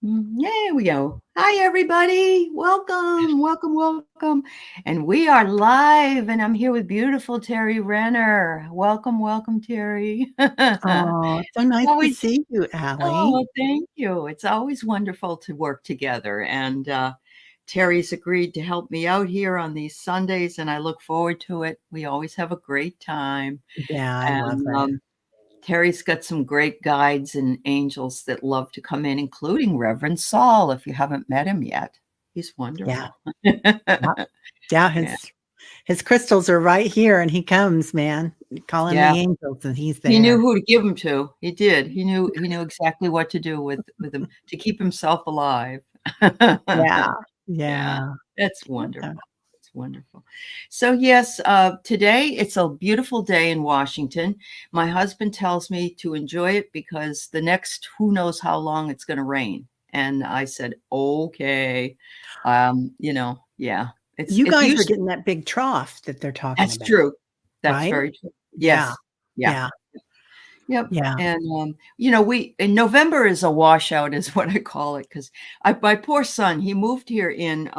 There we go. Hi, everybody. Welcome, welcome, welcome. And we are live, and I'm here with beautiful Teri Renner. Welcome, welcome, Teri. Oh, so nice to Always, see you, Allie. oh, thank you. It's always wonderful to work together. And Terry's agreed to help me out here on these Sundays, and I look forward to it. We always have a great time. Yeah, I love And it. Terry's got some great guides and angels that love to come in, including Reverend Saul, if you haven't met him yet. He's Yeah, wonderful. yep. Yeah, Yeah. his crystals are right here, and he comes, man. You call in Yeah. the angels, and he's He knew there. who to give them to. He did. He knew exactly what to do with him to keep himself alive. Yeah, Yeah, yeah. that's Yeah. wonderful. It's wonderful. So yes, today it's a beautiful day in Washington. My husband tells me to enjoy it because the next who knows how long it's going to rain. And I said, okay. Yeah, You it guys are used. getting that big trough that they're talking That's about, true. That's right? very true. Yeah, Yes. Yeah. yeah, Yep. yeah. And we in November is a washout, is what I call it, because my poor son, he moved here in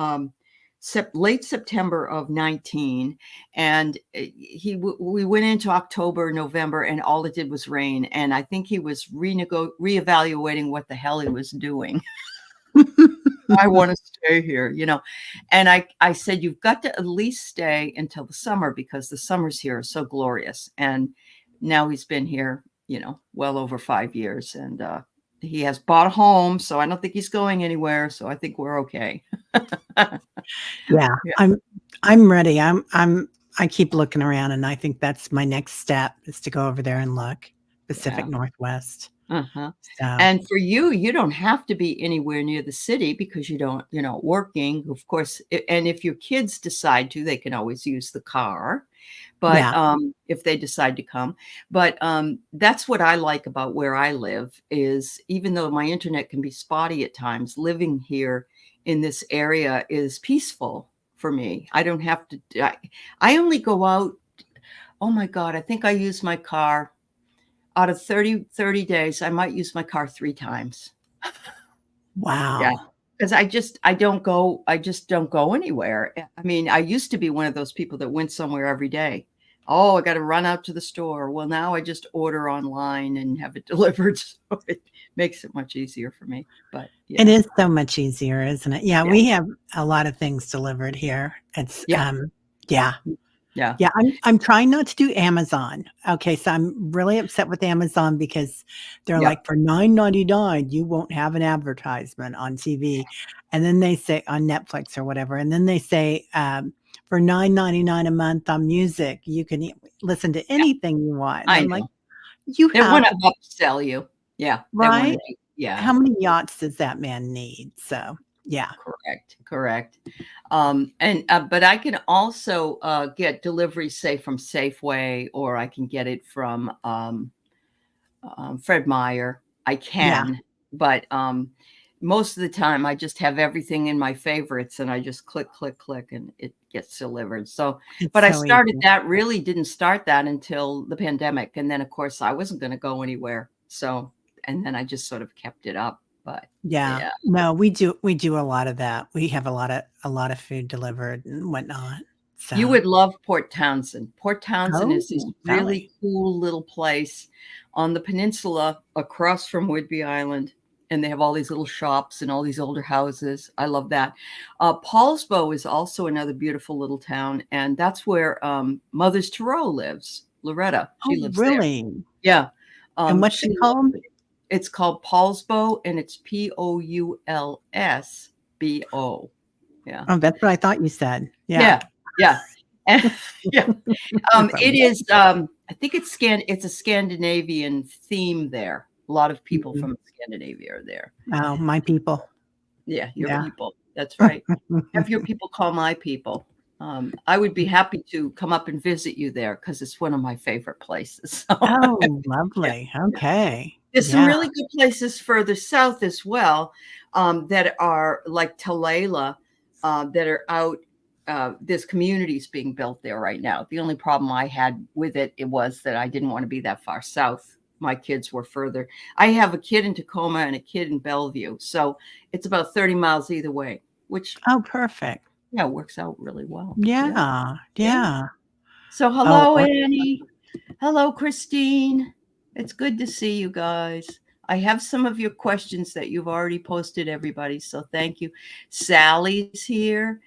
late September of 19, and we went into October, November, and all it did was rain. And I think he was reevaluating what the hell he was doing. I want to stay here. And I said, you've got to at least stay until the summer because the summers here are so glorious. And now he's been here, well over 5 years, and he has bought a home, so I don't think he's going anywhere. So I think we're okay. Yeah, Yeah. I'm ready. I keep looking around, and I think that's my next step is to go over there and look Pacific Yeah. Northwest. Uh-huh. So And for you, you don't have to be anywhere near the city because you're not working, of course. And if your kids decide to, they can always use the car. But yeah, if they decide to come. But that's what I like about where I live is even though my internet can be spotty at times, living here in this area is peaceful for me. I don't have to. I only go out. Oh my God, I think I use my car out of 30 days. I might use my car 3 times. Yeah. wow. Because I just don't go anywhere. I mean, I used to be one of those people that went somewhere every day. Oh, I got to run out to the store. Well, now I just order online and have it delivered. So it makes it much easier for me. But It yeah, is so much easier, isn't it? Yeah, yeah, we have a lot of things delivered here. It's yeah, yeah. yeah. Yeah, I'm trying not to do Amazon. Okay, so I'm really upset with Amazon because they're Yep. like, "For 9.99, you won't have an advertisement on TV." And then they say on Netflix or whatever, and then they say, "For 9.99 a month on music, you can listen to Yeah. anything you want." And I I'm like, know. "You They want have to upsell you. Yeah. They want to right? do, yeah. How many yachts does that man need?" So, yeah. Correct, correct. And but I can also get deliveries, say from Safeway, or I can get it from Fred Meyer. I Yeah, can, but most of the time I just have everything in my favorites, and I just click, click, click, and it gets delivered. So, it's but I so started easy. that really didn't start that until the pandemic, and then of course I wasn't going to go anywhere. So, and then I just sort of kept it up. But Yeah. yeah. No, we do a lot of that. We have a lot of food delivered and whatnot. You So would love Port Townsend. Port Townsend oh, is this tell really me. cool little place on the peninsula across from Whidbey Island. And they have all these little shops and all these older houses. I love that. Paulsbo is also another beautiful little town. And that's where Mother's Tarot lives. Loretta, she Oh, lives there. really? Yeah. And what's She it loves called? it. It's called Paulsbo, and it's Poulsbo. Yeah. Oh, that's what I thought you said. Yeah. Yeah. Yeah. And yeah. From It is, I think it's a Scandinavian theme there. A lot of people mhm. from Scandinavia are there. Oh, my people. Yeah, your Yeah. people. That's right. Have your people call my people. I would be happy to come up and visit you there because it's one of my favorite places. So, Oh, yeah, lovely. yeah. Okay. There's some Yeah. really good places further south as well, that are like Talayla, that are out. There's communities being built there right now. The only problem I had with it was that I didn't want to be that far south my kids were further. I have a kid in Tacoma and a kid in Bellevue, so it's about 30 miles either way, which Oh, perfect. works out really well. Yeah, Yeah. yeah. Yeah. So Oh, hello, or Annie. Hello, Christine. It's good to see you guys. I have some of your questions that you've already posted, everybody. So thank you. Sally's here.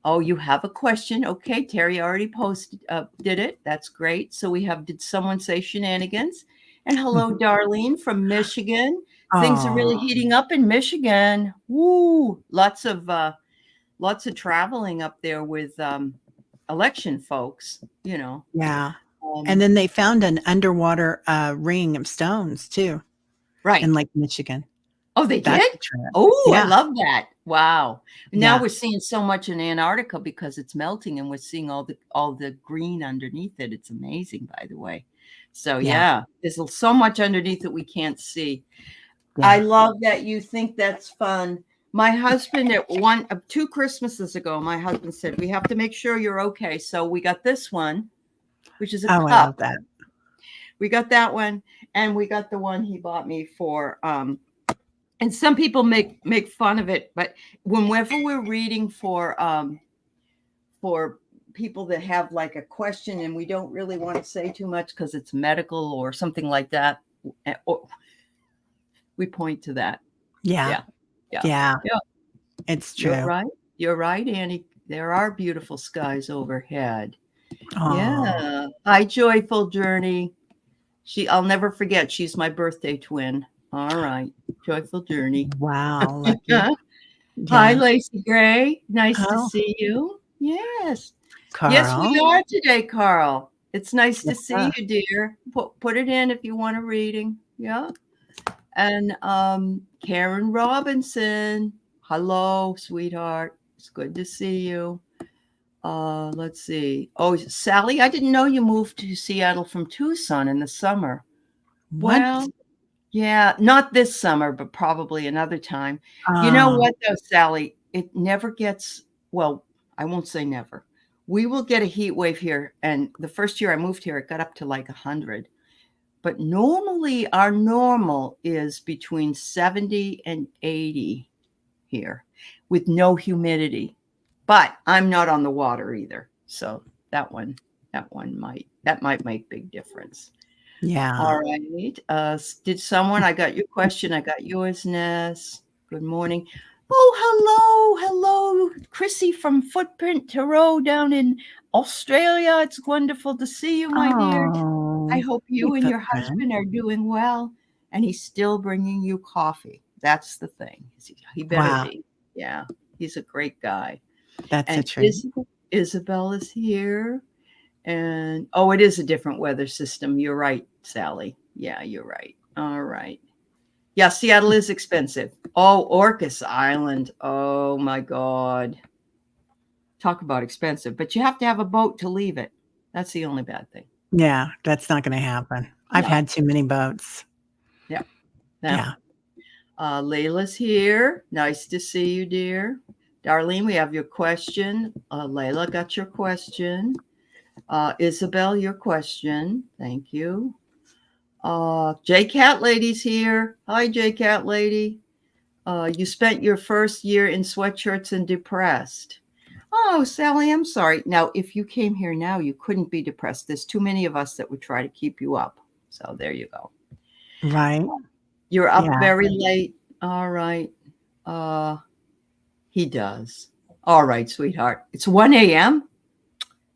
Oh, you have a question. Okay, Teri already posted, did it. That's great. So we have, did someone say shenanigans? And hello, Darlene from Michigan. Things are really oh, heating up in Michigan. Woo! Lots of traveling up there with election folks, you know. yeah. And Um, then they found an underwater ring of stones too right. in Lake Michigan. Oh, they That's did? a trip. Oh, I Yeah. love that. Wow. Now Yeah. we're seeing so much in Antarctica because it's melting and we're seeing all the green underneath it. It's amazing, by the way. So Yeah. yeah, there's so much underneath that we can't see. I Yeah. love that you think that's fun. My husband at two Christmases ago, my husband said, we have to make sure you're okay. So we got this one, which is a Oh, I cup. love that. We got that one, and we got the one he bought me for and some people make fun of it, but whenever we're reading for people that have like a question and we don't really want to say too much because it's medical or something like that, we point to that. Yeah. Yeah, yeah, Yeah. yeah. It's You're true. right. You're right, Annie. There are beautiful skies overhead. Oh, Yeah. Hi, Joyful Journey. I'll never forget. She's my birthday twin. All right. Joyful Journey. wow. Lucky. Hi, Yeah. Lacey Gray. Nice to Oh, see you. Yes. Yes, we Carl. are today, Carl. It's nice to Yes, see sir. you, dear. Put it in if you want a reading. Yeah. And Karen Robinson. Hello, sweetheart. It's good to see you. Let's see. Oh, Sally, I didn't know you moved to Seattle from Tucson in the summer. What? Well, yeah, not this summer, but probably another time. You know Um, what, though, Sally? It never gets, well, I won't say never. We will get a heat wave here. And the first year I moved here, it got up to like 100. But normally, our normal is between 70 and 80 here with no humidity. But I'm not on the water either. So that might make big difference. yeah. All right. Did someone? I got your question. I got yours, Ness. Good morning. Oh, hello, Chrissy from Footprint Tarot down in Australia. It's wonderful to see you, my dear. I Oh, hope hey, you and your footprint. husband are doing well, and he's still bringing you coffee. That's the thing. He better Wow. be. Yeah, he's a great guy. That's a And treat. Isabel is here. And oh, it is a different weather system. You're right, Sally. Yeah, you're right. All right. Yeah, Seattle is expensive. Oh, Orcas Island. Oh my God. Talk about expensive, but you have to have a boat to leave it. That's the only bad thing. Yeah, that's not gonna happen. I've No. had too many boats. Yeah. No. Yeah. Layla's here. Nice to see you, dear. Darlene, we have your question. Layla got your question. Isabel, your question. Thank you. J Cat Lady's here. Hi, J Cat Lady. You spent your first year in sweatshirts and depressed. Oh, Sally, I'm sorry. Now, if you came here now, you couldn't be depressed. There's too many of us that would try to keep you up. So there you go. Right? You're up Yeah. very late. All right. He does. All right, sweetheart. It's 1 a.m.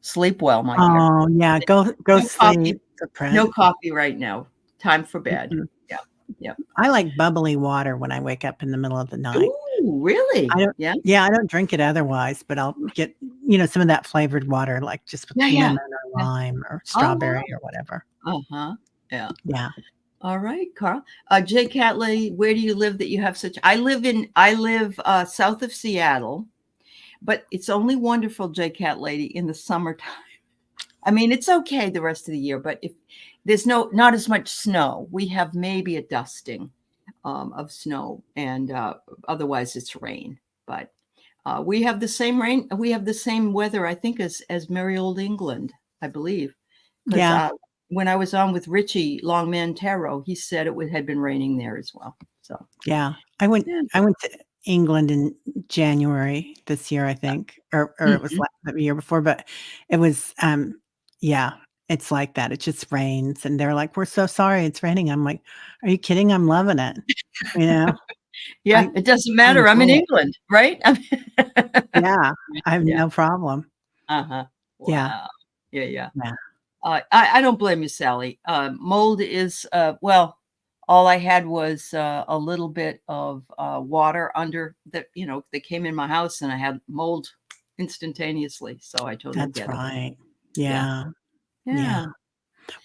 Sleep well, my dear. Oh, yeah, go No coffee. sleep, No footprint. coffee right now. Time for bed. Mm-mm. Yeah. Yeah. I like bubbly water when I wake up in the middle of the night. Ooh, really? I don't Yeah. Yeah, I don't drink it otherwise, but I'll get, some of that flavored water, like, just with Yeah. Yeah. lemon or Yeah. lime or Oh, strawberry wow. or whatever. Uh-huh. Yeah. Yeah. All right, Carl. J. Catley, where do you live that you have such? I live south of Seattle, but it's only wonderful, J. Cat Lady, in the summertime. I mean, it's okay the rest of the year, but if there's not as much snow, we have maybe a dusting of snow, and otherwise it's rain. But we have the same rain. We have the same weather, I think, as merry old England, I believe, because Yeah. when I was on with Richie Longman Tarot, he said had been raining there as well. So Yeah. I went yeah. to England in January this year, I think, or it was Mhm. the year before, but it was, yeah, it's like that. It just rains, and they're like, "We're so sorry it's raining." I'm like, "Are you kidding? I'm loving it." You know? Yeah, I it doesn't I matter. I'm in enjoy it. England, right? Yeah. I have Yeah. no problem. Uh-huh. Yeah. Wow. Yeah, yeah. Yeah. I don't blame you, Sally. Mold is, well, all I had was a little bit of water under that, that came in my house and I had mold instantaneously. So I totally That's get it. right. Yeah. Yeah. Yeah. Yeah.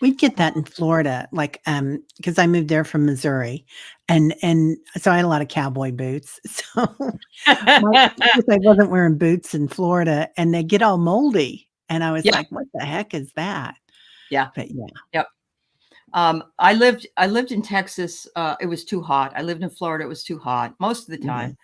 We'd get that in Florida, like, because I moved there from Missouri, and so I had a lot of cowboy boots. So, my because I wasn't wearing boots in Florida, and they get all moldy, and I was Yeah. like, "What the heck is that?" Yeah. But yeah. Yep. I lived in Texas. It was too hot. I lived in Florida. It was too hot most of the Mhm.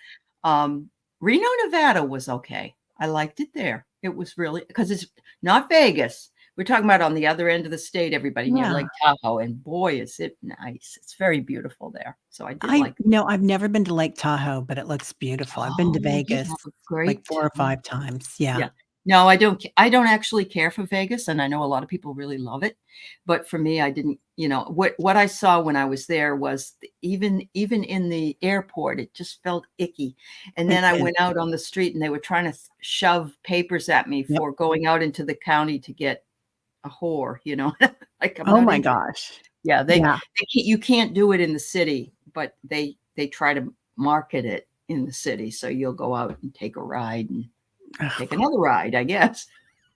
time. Reno, Nevada was okay. I liked it there. It was really because it's not Vegas. We're talking about on the other end of the state, everybody near Yeah. Lake Tahoe, and boy, is it nice. It's very beautiful there. So I did I like it. no, I've never been to Lake Tahoe, but it looks beautiful. I've been to Oh, you'd Vegas, have a like, great 4 or time. 5 times. Yeah. Yeah. No, I don't actually care for Vegas, and I know a lot of people really love it, but for me, I didn't, what I saw when I was there was even in the airport, it just felt icky. And It then I is. went out on the street and they were trying to shove papers at me Yep. for going out into the county to get a whore, like I'm Oh not my interested. gosh. Yeah, Yeah. you can't do it in the city, but they try to market it in the city, so you'll go out and take a ride and take Ugh. another ride, I guess.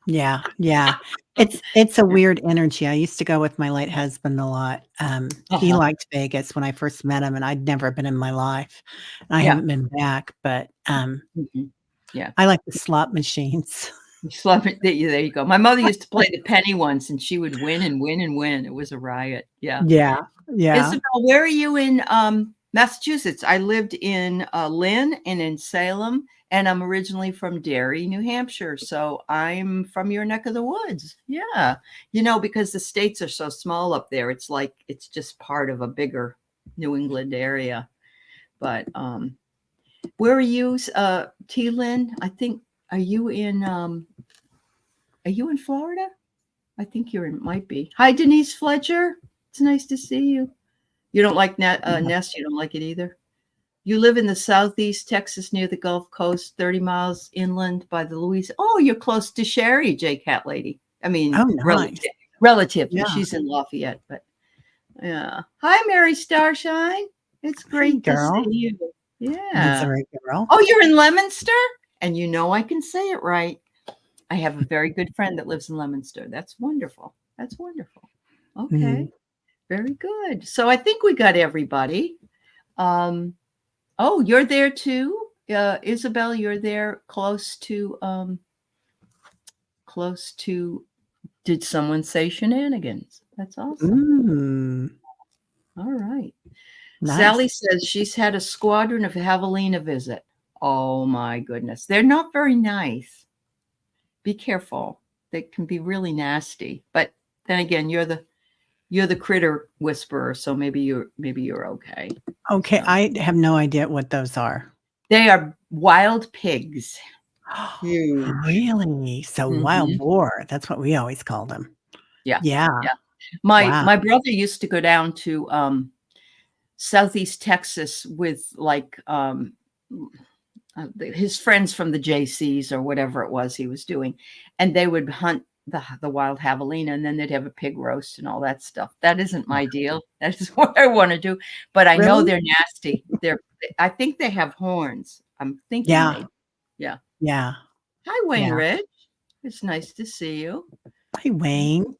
Yeah, yeah. It's a weird energy. I used to go with my late husband a lot. He Uh-huh. liked Vegas when I first met him, and I'd never been in my life. I Yeah. haven't been back, but, Mhm. Yeah. I like the slot machines. You slap it there you go. My mother used to play the penny once, and she would win and win and win. It was a riot. Yeah. Yeah, yeah. Isabel, where are you in, Massachusetts? I lived in, Lynn and in Salem, and I'm originally from Derry, New Hampshire, so I'm from your neck of the woods. Yeah. Because the states are so small up there, it's like it's just part of a bigger New England area. But, where are you, T. Lynn? I think are you in Florida? I think might be. Hi, Denise Fletcher. It's nice to see you. You don't like Yeah. Nest? You don't like it either? You live in the southeast Texas near the Gulf Coast, 30 miles inland by the Louisiana. Oh, you're close to Sherry, J Cat Lady. I mean, Oh, nice. relative. Yeah. She's in Lafayette, but yeah. Hi, Mary Starshine. It's Hey, great to see girl. you. Yeah. Missouri girl. Oh, you're in Leominster? And I can say it right. I have a very good friend that lives in Leominster. That's wonderful. That's wonderful. Okay. Mhm. Very good. So I think we got everybody. Um, oh, you're there too? Isabel, you're there close to, did someone say shenanigans? That's awesome. Mm, All right. nice. Sally says she's had a squadron of javelina visit. Oh my goodness. They're not very nice. Be careful. They can be really nasty. But then again, you're the critter whisperer, so maybe you're okay. Okay, So I have no idea what those are. they are wild pigs. Huge. Really? So wild Mhm. boar, that's what we always called them. Yeah. Yeah, Yeah. My wow. my brother used to go down to Southeast Texas with his friends from the JCs or whatever it was he was doing, and they would hunt the wild javelina, and then they'd have a pig roast and all that stuff. That isn't my deal. That is what I want to do, but I know Really? they're nasty. I think they have horns. I'm thinking Yeah, they. Yeah. yeah, Hi, Wayne yeah. Rich. It's nice to see you. Hi, Wayne.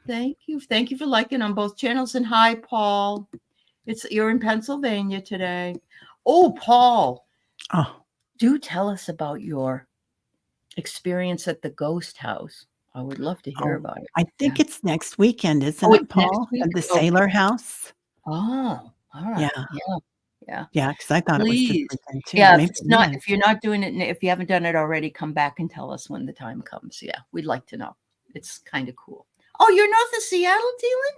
Thank you. Thank you for liking on both channels. And hi, Paul. You're in Pennsylvania today. Oh, Paul, Oh, do tell us about your experience at the ghost house. I would love to hear oh, about it. I Yeah. think it's next weekend, isn't Oh, it, it's next Paul? week? At the Okay. Sailor House? Oh, all right. Yeah, Yeah. Yeah. yeah. Because I thought it was this Please. weekend too. Yeah, Maybe it is. if you're not doing it, if you haven't done it already, come back and tell us when the time comes. Yeah, we'd like to know. It's kind of cool. Oh, you're north of Seattle, Dylan?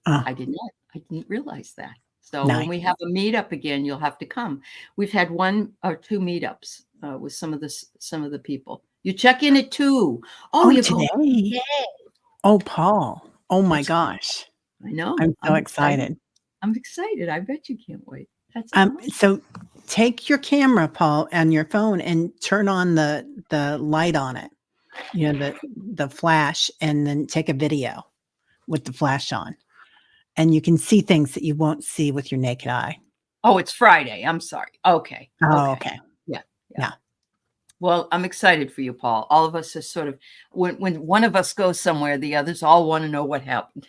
Oh, I did not. I didn't realize that. So when nice. we have a meetup again, you'll have to come. We've had 1 or 2 meetups with some of the people. You check in at 2. Oh, Oh, you're going today. today. Oh, Paul. Oh my That's gosh. I know. I'm so excited. I'm excited. I bet you can't wait. That's awesome. So take your camera, Paul, and your phone and turn on the light on it. You know, the flash, and then take a video with the flash on. And you can see things that you won't see with your naked eye. Oh, it's Friday. I'm sorry. Okay. Oh, Okay. okay. Yeah. Yeah. Well, I'm excited for you, Paul. All of us are sort of when one of us goes somewhere, the others all want to know what happened.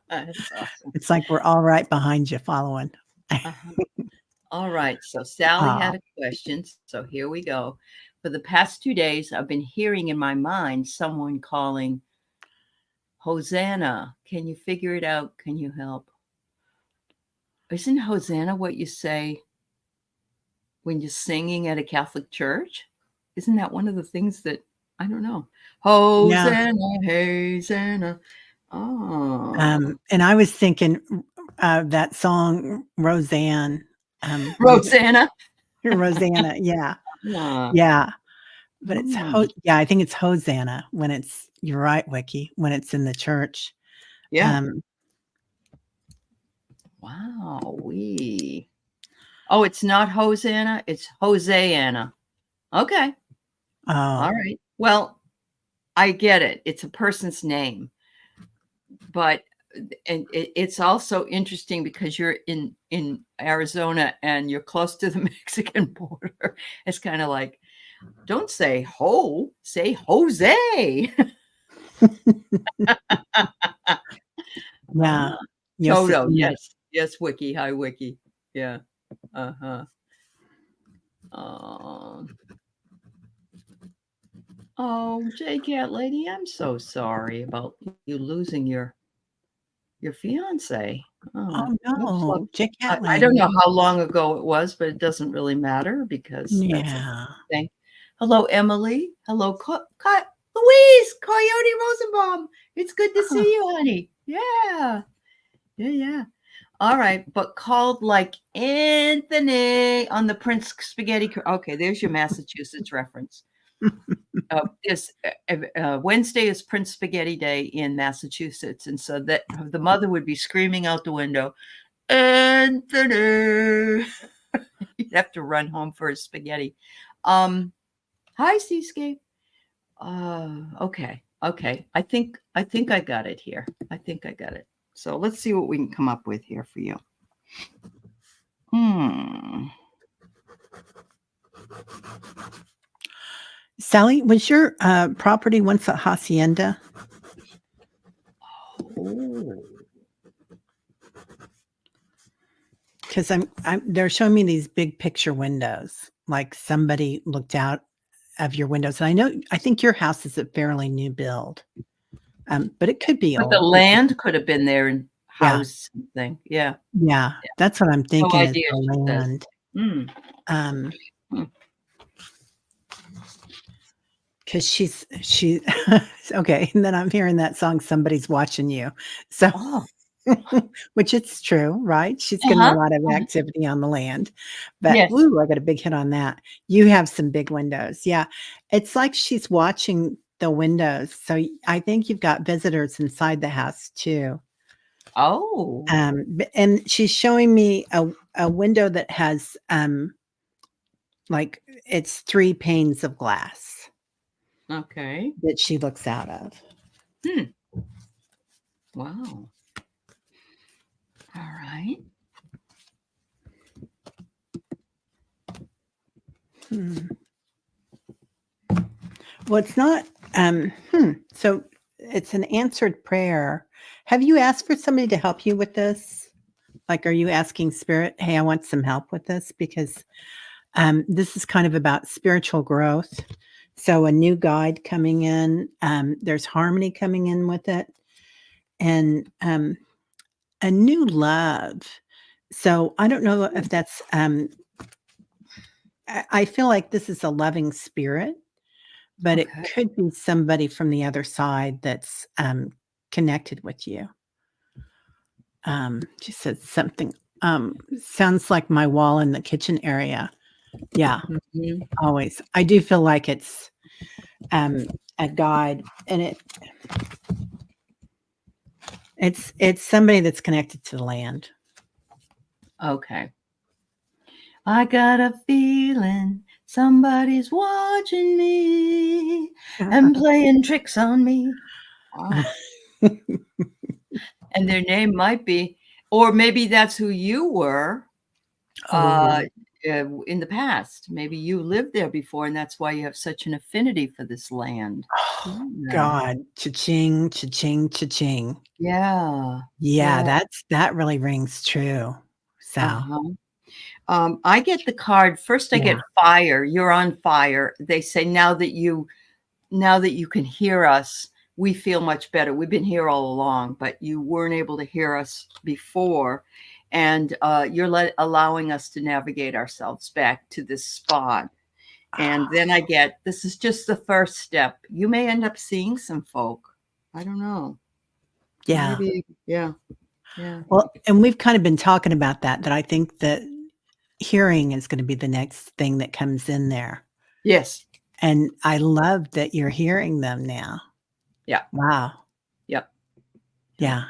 That's awesome. It's like we're all right behind you following. Uh-huh. All right. So Sally had a question. So here we go. For the past 2 days, I've been hearing in my mind someone calling, Hosanna. Can you figure it out? Can you help? Isn't Hosanna what you say when you're singing at a Catholic church? Isn't that one of the things that I don't know? Yeah. Hosanna, Hosanna. Oh, And I was thinking that song, Roseanne. Rosanna. Rosanna. Yeah. Ah, Yeah. But it's, mm, I think it's Hosanna when it's, you're right, Wiki, when it's in the church. yeah. Um, Wow. Oh, it's not Hosanna. It's Hoseanna. Okay. All oh, right. Well, I get it. It's a person's name, but and it's also interesting because you're in Arizona and you're close to the Mexican border. It's kind of like, don't say ho, say Jose. yeah. Toto, Yeah. yes, yes, Wiki, hi, Wiki, yeah, uh-huh. Um, oh, J Cat Lady, I'm so sorry about you losing your fiance. Oh, Oh, oops, look, no. J Cat I don't Lady. know how long ago it was, but it doesn't really matter because that's a Yeah. thing. Hello, Emily. Hello, Louise, Coyote Rosenbaum. It's good to see Oh, you, honey. Yeah, yeah. All right, but called like Anthony on the Prince Spaghetti. Okay, there's your Massachusetts reference. Wednesday is Prince Spaghetti Day in Massachusetts, and so that the mother would be screaming out the window, Anthony. You'd have to run home for his spaghetti. Hi, Seascape. Okay. I think I got it here. I think I got it. So let's see what we can come up with here for you. Sally, was your property once a hacienda? Oh. Because they're showing me these big picture windows, like somebody looked out of your windows. And I think your house is a fairly new build, but it could be But the old. Because, land could have been there and yeah, housed something. Yeah. yeah, that's what I'm No thinking is idea, the she says. land. Mm. Um, Hmm. because she okay. And then I'm hearing that song, Somebody's Watching You. So, Oh. which it's true, right? She's getting a Uh-huh. lot of Uh-huh. activity on the land. But Yes. ooh, I got a big hit on that. You have some big windows. Yeah. It's like she's watching the windows. So I think you've got visitors inside the house too. Oh. And she's showing me a window that has like it's 3 panes of glass Okay. that she looks out of. Hmm. Wow. All right. Hmm. Well, it's not so it's an answered prayer. Have you asked for somebody to help you with this? Like, are you asking spirit, hey, I want some help with this? Because this is kind of about spiritual growth. So a new guide coming in, there's harmony coming in with it, and a new love. So I don't know if that's I feel like this is a loving spirit, but it Okay. could be somebody from the other side that's connected with you. She said something. Sounds like my wall in the kitchen area. Yeah, Mhm. always. I do feel like it's a guide, and it's somebody that's connected to the land. Okay. I got a feeling somebody's watching me and playing tricks on me. Wow. And their name might be, or maybe that's who you were Oh, in the past. Maybe you lived there before, and that's why you have such an affinity for this land. oh Yeah. God, cha-ching, cha-ching, cha-ching. Yeah. Yeah, Yeah. that really rings true. So, Uh-huh. I get the card. First, I yeah. get fire. You're on fire. They say now that you can hear us, we feel much better. We've been here all along, but you weren't able to hear us before. And you're allowing us to navigate ourselves back to this spot. And then I get, this is just the first step. You may end up seeing some folk. I don't know. Yeah. Maybe. Yeah. Yeah. Well, and we've kind of been talking about that I think that hearing is gonna be the next thing that comes in there. Yes. And I love that you're hearing them now. Yeah. Wow. Yep. Yep. Yeah.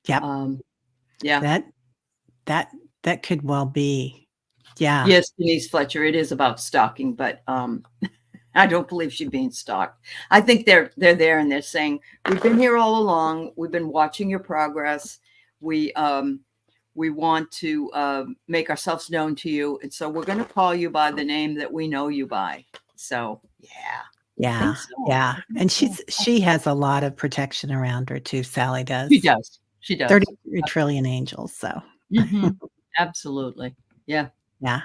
Yep. Um, yeah. That that that could well be. Yeah. Yes, Denise Fletcher. It is about stalking, but I don't believe she's being stalked. I think they're there and they're saying, we've been here all along. We've been watching your progress. We want to make ourselves known to you. And so we're going to call you by the name that we know you by. So yeah, I Yeah. think so. Yeah. I think And so. she has a lot of protection around her too, Sally does. She does. She does. 33 trillion angels, so. Mhm. Absolutely. Yeah. Yeah.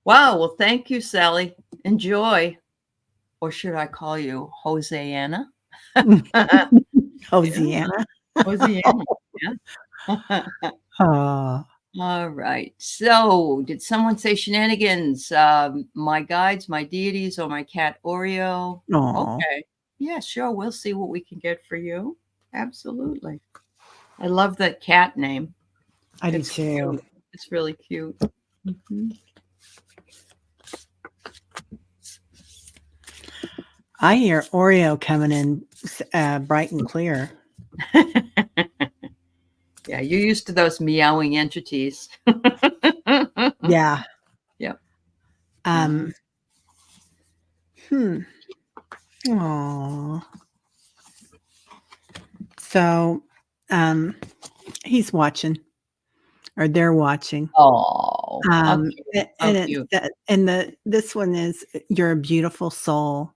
Wow. Well, thank you, Sally. Enjoy. Or should I call you Hoseanna? Hosianna. Hoseanna. Yeah. Oh. All right. So, did someone say shenanigans? My guides, my deities, or my cat Oreo? Aw. Okay. Yeah, sure. We'll see what we can get for you. Absolutely. I love that cat name. I do It's too. cute. It's really cute. Mhm. I hear Oreo coming in bright and clear. Yeah, you're used to those meowing entities. Yeah. Yep. Um, hmm. Aw. So, he's watching, or they're watching. Oh, how cute. How And it's cute. this one is, "You're a beautiful soul."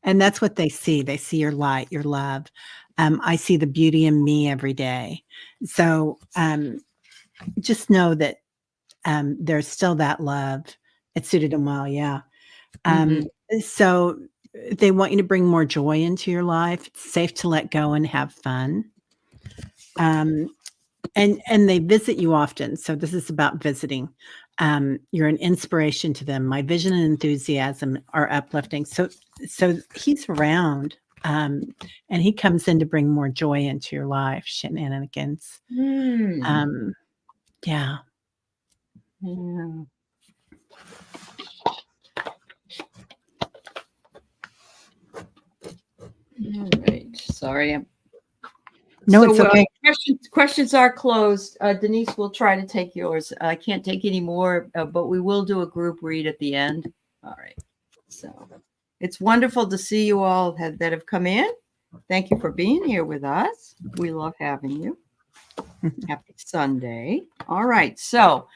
And that's what they see. They see your light, your love. I see the beauty in me every day. So, just know that, there's still that love. It suited them well, yeah. Mhm. Um, so they want you to bring more joy into your life. It's safe to let go and have fun. Um, and they visit you often. So this is about visiting. You're an inspiration to them. My vision and enthusiasm are uplifting. So he's around. And he comes in to bring more joy into your life, shenanigans. Mm. Um, yeah. Yeah. All right. Sorry. No, So it's okay. questions are closed. Denise will try to take yours. I can't take any more, but we will do a group read at the end. All right. So it's wonderful to see you all that have come in. Thank you for being here with us. We love having you. Happy Sunday. All right. So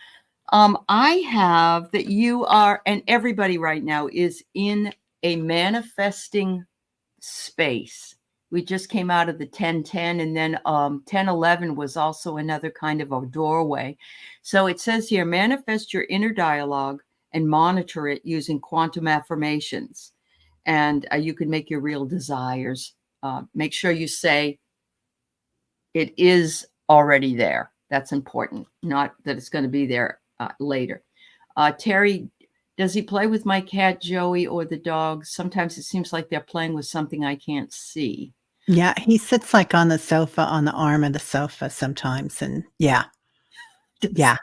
I have that you are, and everybody right now is in a manifesting space. We just came out of the 1010, and then 1011 was also another kind of a doorway. So it says here, manifest your inner dialogue and monitor it using quantum affirmations. And you can make your real desires. Make sure you say it is already there. That's important, not that it's going to be there later. Teri, Does he play with my cat Joey or the dogs? Sometimes it seems like they're playing with something I can't see. Yeah, he sits, like, on the sofa, on the arm of the sofa sometimes, and yeah, Does yeah,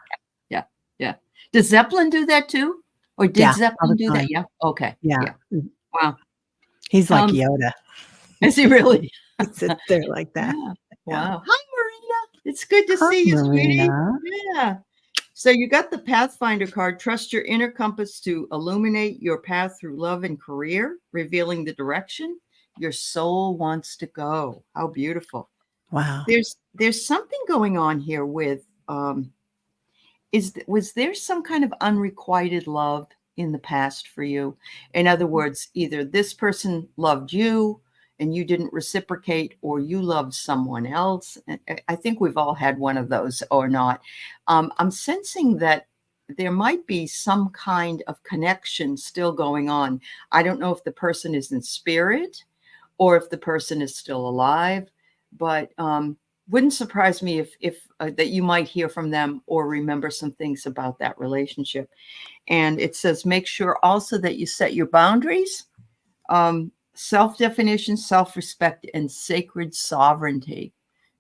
Yeah, yeah. Does Zeppelin do that too? Or did yeah, all the Zeppelin do that? time. Yeah. Okay. Yeah, Yeah. Wow. he's like Um, Yoda. is he really? He sits there like that. Yeah. Yeah. Wow. Hi, Marina. It's good to Hi, see you, sweetie. Marina. Yeah. So you got the Pathfinder card. Trust your inner compass to illuminate your path through love and career, revealing the direction your soul wants to go. How beautiful. Wow. There's something going on here with was there some kind of unrequited love in the past for you? In other words, either this person loved you and you didn't reciprocate, or you loved someone else. I think we've all had one of those, or not. I'm sensing that there might be some kind of connection still going on. I don't know if the person is in spirit or if the person is still alive, but wouldn't surprise me if that you might hear from them or remember some things about that relationship. And it says, make sure also that you set your boundaries, self-definition, self-respect, and sacred sovereignty.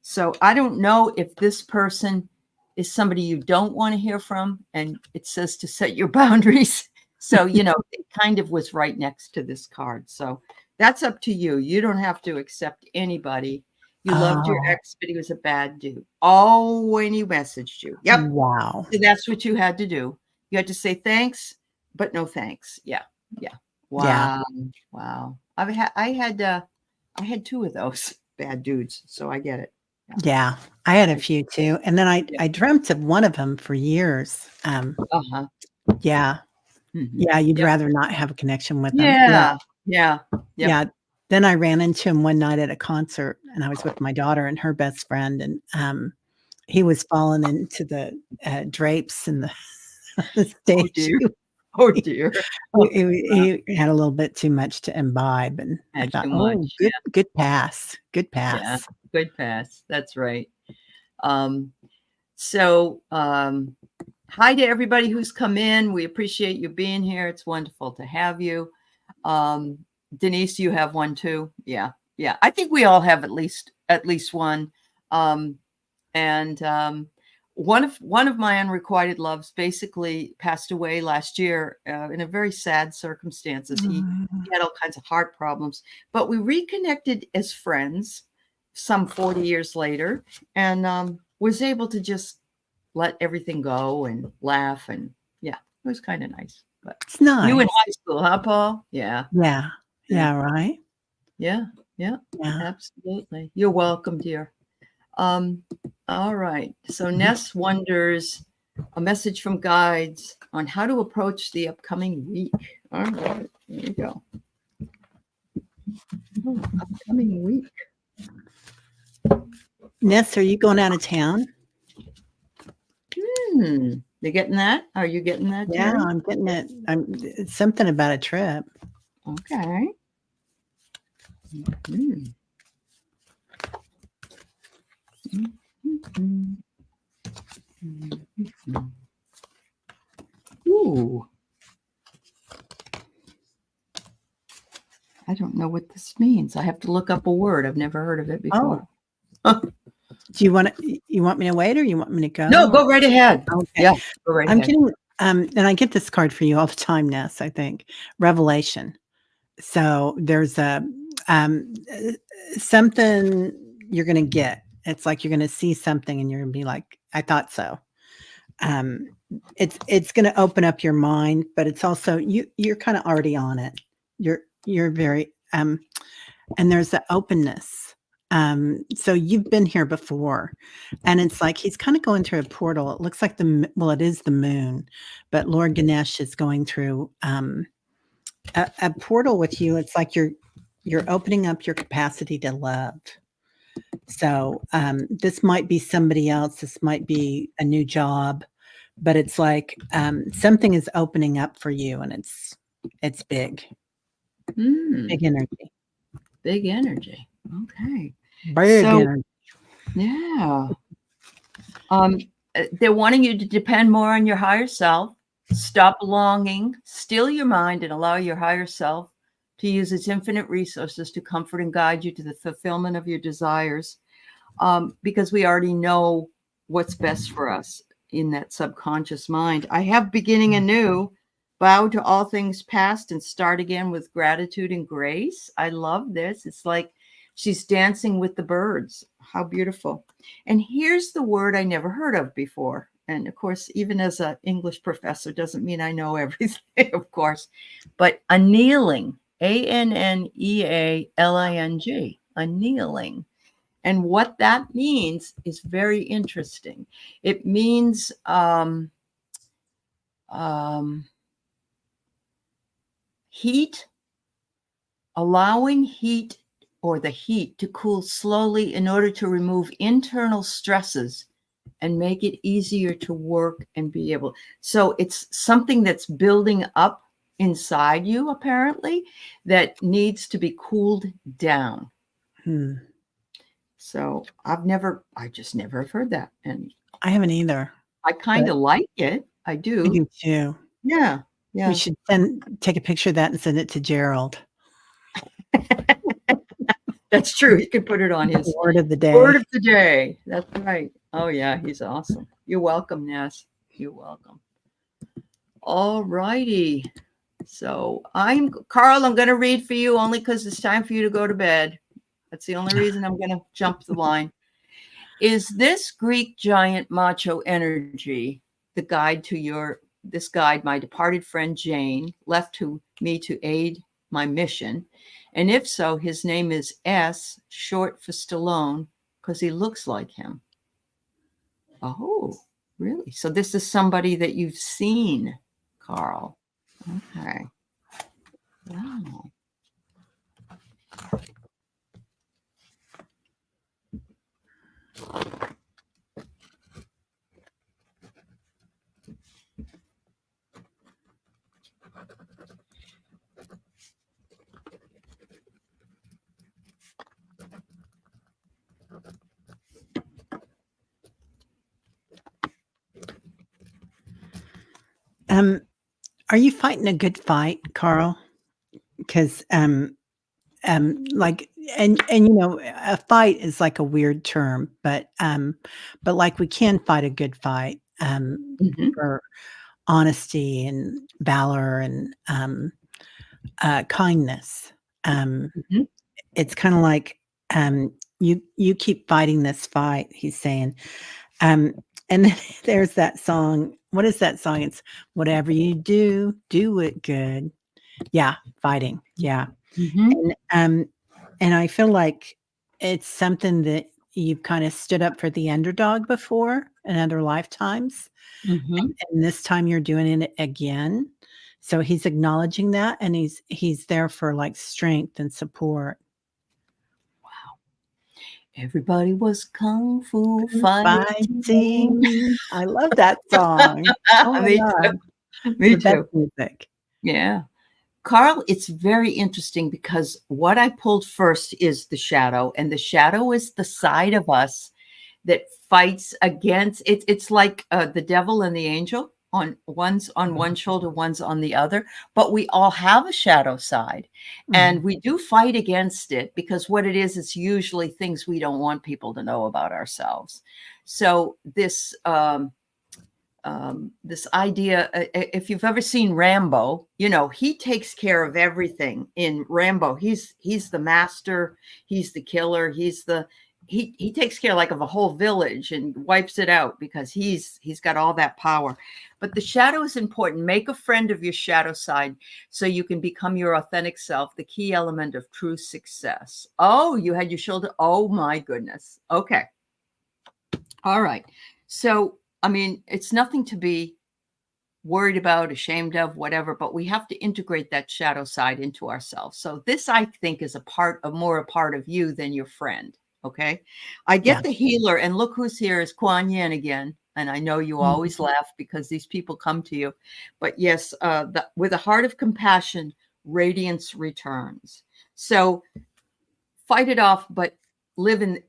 So I don't know if this person is somebody you don't want to hear from, and it says to set your boundaries. So, it kind of was right next to this card. So that's up to you. You don't have to accept anybody. You loved your Oh, ex, but he was a bad dude. Oh, when he messaged you. Yep. wow. So that's what you had to do. You had to say thanks, but no thanks. Yeah. Yeah. Yeah. Wow. Wow. I had two of those bad dudes, so I get it. Yeah. Yeah. I had a I few too, and then Yeah. I dreamt of one of them for years. Uh-huh. Yeah. Mhm. Yeah, you'd Yep. rather not have a connection with them. Yeah. Yeah. Yeah. Yep. Yeah. Then I ran into him one night at a concert, and I was with my daughter and her best friend, and, he was falling into the, drapes in the the Oh stage. dear. Oh dear. Oh, He had a little bit too much to imbibe, and I had thought, too "Oh, much. good pass, good Yeah. pass." Good pass. That's right. Um, so hi to everybody who's come in. We appreciate you being here. It's wonderful to have you. Um, Denise, you have one too. Yeah. Yeah. I think we all have at least one. Um, and one of my unrequited loves basically passed away last year in a very sad circumstances. He Mm. had all kinds of heart problems, but we reconnected as friends some 40 years later, and was able to just let everything go and laugh, and yeah, it was kind of nice. But It's you in nice. high school, huh, Paul? Yeah, Yeah. yeah, Yeah, right? yeah, yeah, Yeah. absolutely. You're welcome, dear. Um, all right. So Mhm. Ness wonders a message from guides on how to approach the upcoming week. All right, there you go. Oh, upcoming week. Ness, are you going out of town? You getting that? Are you getting that, Yeah, Teri? I'm getting it. It's something about a trip. Okay. Mhm. Mhm. Mhm. Ooh. I don't know what this means. I have to look up a word. I've never heard of it before. Oh, you want me to wait or you want me to No, go? go right ahead. Okay. Yeah, go right I'm ahead. getting, and I get this card for you all the time, Ness, I think. Revelation. So there's something you're gonna get. It's like you're gonna see something and you're gonna be like, "I thought so." Um, it's gonna open up your mind, but it's also you're kinda already on it. You're very, and there's the openness. So you've been here before, and it's like he's kinda going through a portal. It looks like well, it is the moon, but Lord Ganesh is going through, a portal with you. It's like you're opening up your capacity to love. So, this might be somebody else, this might be a new job, but it's like, something is opening up for you, and it's big, Hmm. big energy, Big energy. Okay. big So, energy. yeah. Um, they're wanting you to depend more on your higher self. Stop longing, still your mind, and allow your higher self to use its infinite resources to comfort and guide you to the fulfillment of your desires. Because we already know what's best for us in that subconscious mind. I have beginning anew, bow to all things past, and start again with gratitude and grace. I love this. It's like she's dancing with the birds. How beautiful. And here's the word I never heard of before. And of course, even as an English professor, doesn't mean I know everything, of course, but annealing, Annealing, annealing. And what that means is very interesting. It means heat, allowing heat or the heat to cool slowly in order to remove internal stresses and make it easier to work and be able. So it's something that's building up inside you, apparently, that needs to be cooled down. So I just never have heard that. And I haven't either. I kind of like it. I I do. do too. Yeah. We Yeah. should take a picture of that and send it to Gerald. That's true. He could put it on his Word of the day. word of the day. That's right. Oh, yeah. He's awesome. You're welcome, Ness. You're welcome. All righty. So Carl, I'm going to read for you only because it's time for you to go to bed. That's the only reason I'm going to jump the line. Is this Greek giant macho energy the guide to this guide my departed friend Jane left to me to aid my mission? And if so, his name is S, short for Stallone, because he looks like him. Oh, really? So this is somebody that you've seen, Carl. Okay. Wow. Are you fighting a good fight, Carl? Because like and a fight is like a weird term, but like we can fight a good fight Mhm. for honesty and valor and kindness. Mhm. It's kind of like you keep fighting this fight, he's saying. And then there's that song. What is that song? It's whatever you do, do it good. Yeah, fighting. Yeah. Mhm. And I feel like it's something that you've kind of stood up for the underdog before in other lifetimes. Mhm. And this time you're doing it again. So he's acknowledging that and he's there for like strength and support. Everybody was kung fu fighting. Fighting. I love that song. Oh my Me God. too. Me The best too. music. Yeah. Carl, it's very interesting because what I pulled first is the shadow, and the shadow is the side of us that fights against it. It's like the devil and the angel one's on one shoulder, one's on the other, but we all have a shadow side, and we do fight against it because what it is, it's usually things we don't want people to know about ourselves. So this idea, if you've ever seen Rambo, he takes care of everything in Rambo. He's the master, he's the killer, he takes care like of a whole village and wipes it out because he's got all that power. But the shadow is important. Make a friend of your shadow side so you can become your authentic self, the key element of true success. Oh, you had your shoulder. Oh my goodness. Okay. All right. So I mean, it's nothing to be worried about, ashamed of, whatever, but we have to integrate that shadow side into ourselves. So this, I think, is more a part of you than your friend. Okay. I get Yeah. the healer, and look who's here is Kuan Yin again. And I know you always laugh because these people come to you. But yes, with a heart of compassion, radiance returns. So fight it off, but live in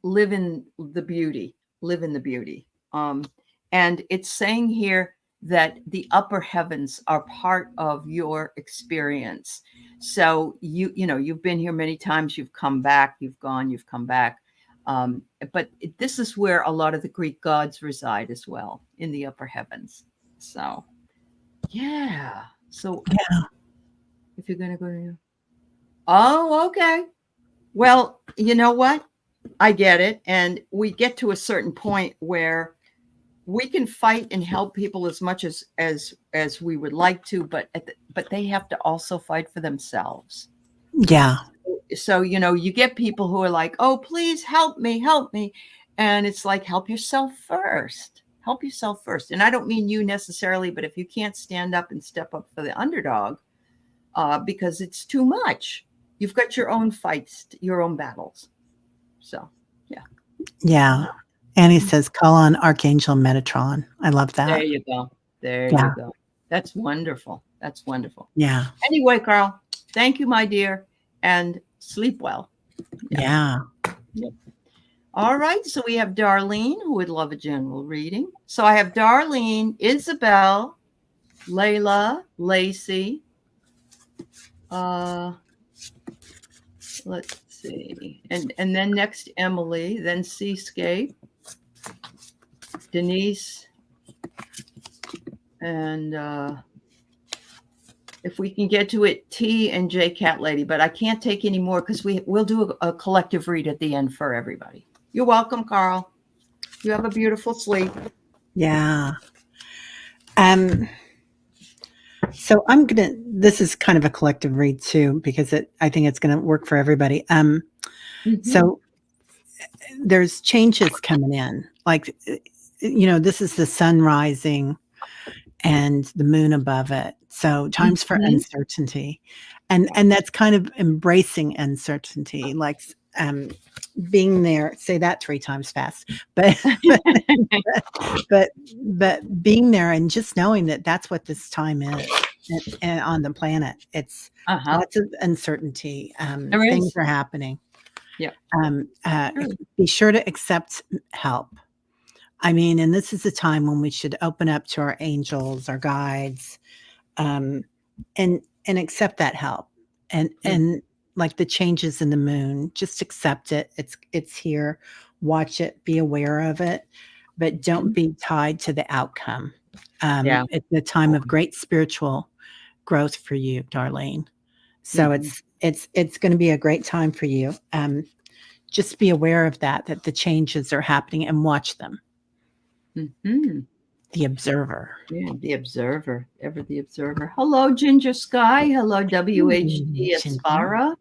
the beauty. Live in the beauty. And it's saying here that the upper heavens are part of your experience. So you've been here many times, you've come back, you've gone, you've come back. But this is where a lot of the Greek gods reside as well, in the upper heavens. So, yeah. So Yeah. if you're going to go to, oh, okay. Well, you know what? I get it. And we get to a certain point where we can fight and help people as much as we would like to, but but they have to also fight for themselves. Yeah. So you get people who are like, oh, please help me, and it's like, help yourself first. Help yourself first. And I don't mean you necessarily, but if you can't stand up and step up for the underdog, because it's too much, you've got your own fights, your own battles. So yeah. Yeah. Annie says, call on Archangel Metatron. I love There that. you go. There Yeah. you go. That's wonderful. That's wonderful. Yeah. Anyway, Carl, thank you, my dear, and sleep well. Yeah. Yep. All right. So we have Darlene, who would love a general reading. So I have Darlene, Isabel, Layla, Lacey. Let's see. And then next Emily, then Seascape, Denise, and if we can get to it, T and J Cat Lady, but I can't take any more because we'll do a collective read at the end for everybody. You're welcome, Carl. You have a beautiful sleep. Yeah. So this is kind of a collective read too, because I think it's going to work for everybody. So there's changes coming in, like, this is the sun rising and the moon above it. So times for uncertainty, and that's kind of embracing uncertainty, like, being there. Say that 3 times fast, but but being there and just knowing that that's what this time is, and on the planet, it's lots of uncertainty. Things are happening. Yeah. Be sure to accept help. I mean, and this is a time when we should open up to our angels, our guides, and accept that help. And like the changes in the moon, just accept it. It's here. Watch it. Be aware of it, but don't be tied to the outcome. It's a time of great spiritual growth for you, Darlene. So it's going to be a great time for you. Just be aware of that the changes are happening, and watch them. The observer. Yeah, the observer. Ever the observer. Hello, Ginger Sky. Hello, WHD Aspara.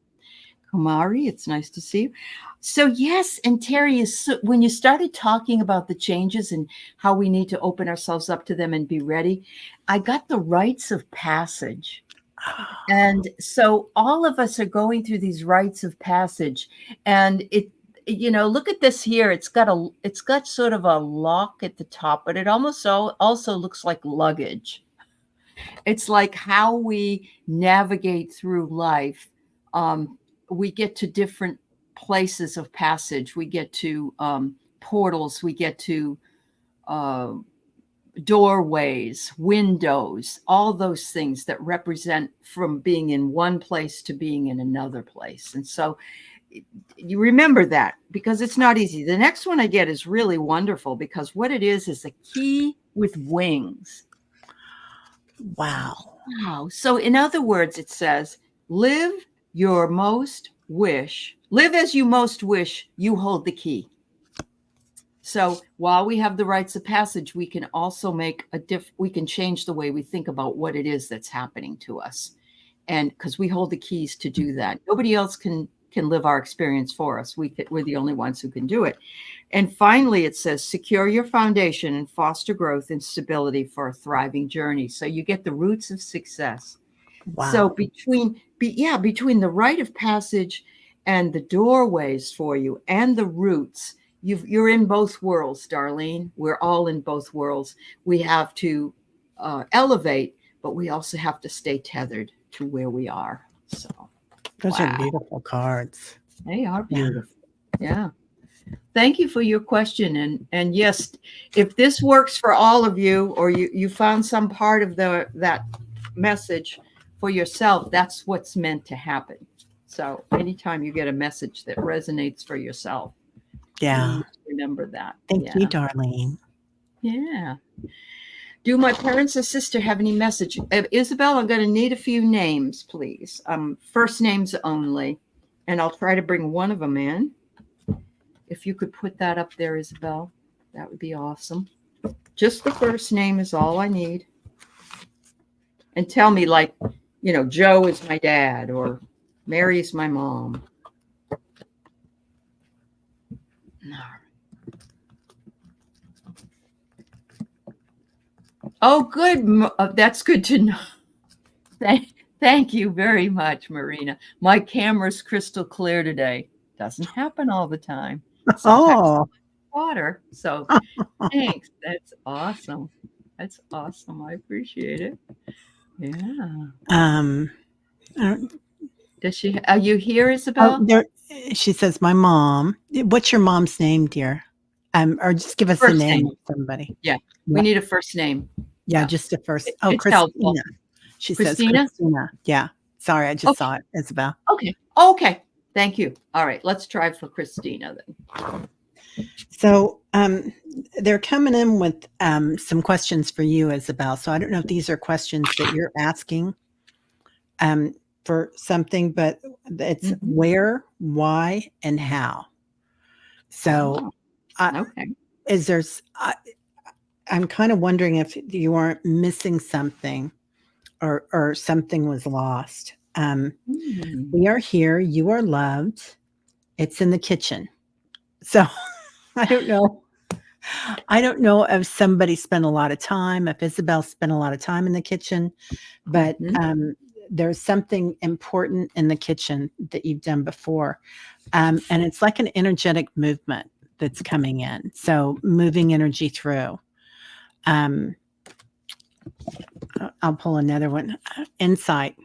Kumari, it's nice to see you. So yes, and Teri, when you started talking about the changes and how we need to open ourselves up to them and be ready, I got the rites of passage. And so all of us are going through these rites of passage, and look at this here. It's got sort of a lock at the top, but it almost also looks like luggage. It's like how we navigate through life. We get to different places of passage. We get to portals. We get to doorways, windows, all those things that represent from being in one place to being in another place. And so you remember that, because it's not easy. The next one I get is really wonderful, because what it is a key with wings. Wow. So in other words, it says, live as you most wish, you hold the key. So while we have the rites of passage, we can also we can change the way we think about what it is that's happening to us. And because we hold the keys to do that. Nobody else can live our experience for us. We're the only ones who can do it. And finally, it says, secure your foundation and foster growth and stability for a thriving journey. So you get the roots of success. Wow. So between the rite of passage and the doorways for you and the roots, you're in both worlds, Darlene. We're all in both worlds. We have to elevate, but we also have to stay tethered to where we are. So those are beautiful cards. They are beautiful. Yeah. Thank you for your question. And yes, if this works for all of you, or you found some part of that message for yourself, that's what's meant to happen. So anytime you get a message that resonates for yourself, Yeah. please remember that. Thank Yeah. you, Darlene. Yeah. Do my parents or sister have any message? Isabel, I'm going to need a few names, please. First names only. And I'll try to bring one of them in. If you could put that up there, Isabel, that would be awesome. Just the first name is all I need. And tell me, like, Joe is my dad or Mary is my mom. Oh, good. That's good to know. Thank you very much, Marina. My camera's crystal clear today. Doesn't happen all the time. Sometimes Oh, water. So thanks. That's awesome. That's awesome. I appreciate it. Yeah. uh, Does she? Are you here, oh, Isabel? there. She says, "My mom." What's your mom's name, dear? Or just give us the First name name. of somebody. Yeah. We Yeah, need a first name. yeah, Yeah. just a first. Oh, It's helpful. Christina. She says Christina? Christina. Yeah. Sorry, I just Okay. saw it, Isabel. Okay. Okay. Thank you. All right. Let's try for Christina then. So, they're coming in with some questions for you, Isabel. So I don't know if these are questions that you're asking for something, but it's Mhm. where, why, and how. So, Oh, I, okay. is there's I'm kind of wondering if you aren't missing something or something was lost. Hmm. We are here. You are loved. It's in the kitchen. So I don't know. I don't know if somebody spent a lot of time, if Isabel spent a lot of time in the kitchen, but Mhm. there's something important in the kitchen that you've done before. And it's like an energetic movement that's coming in. So moving energy through. Um, I'll pull another one. Insight.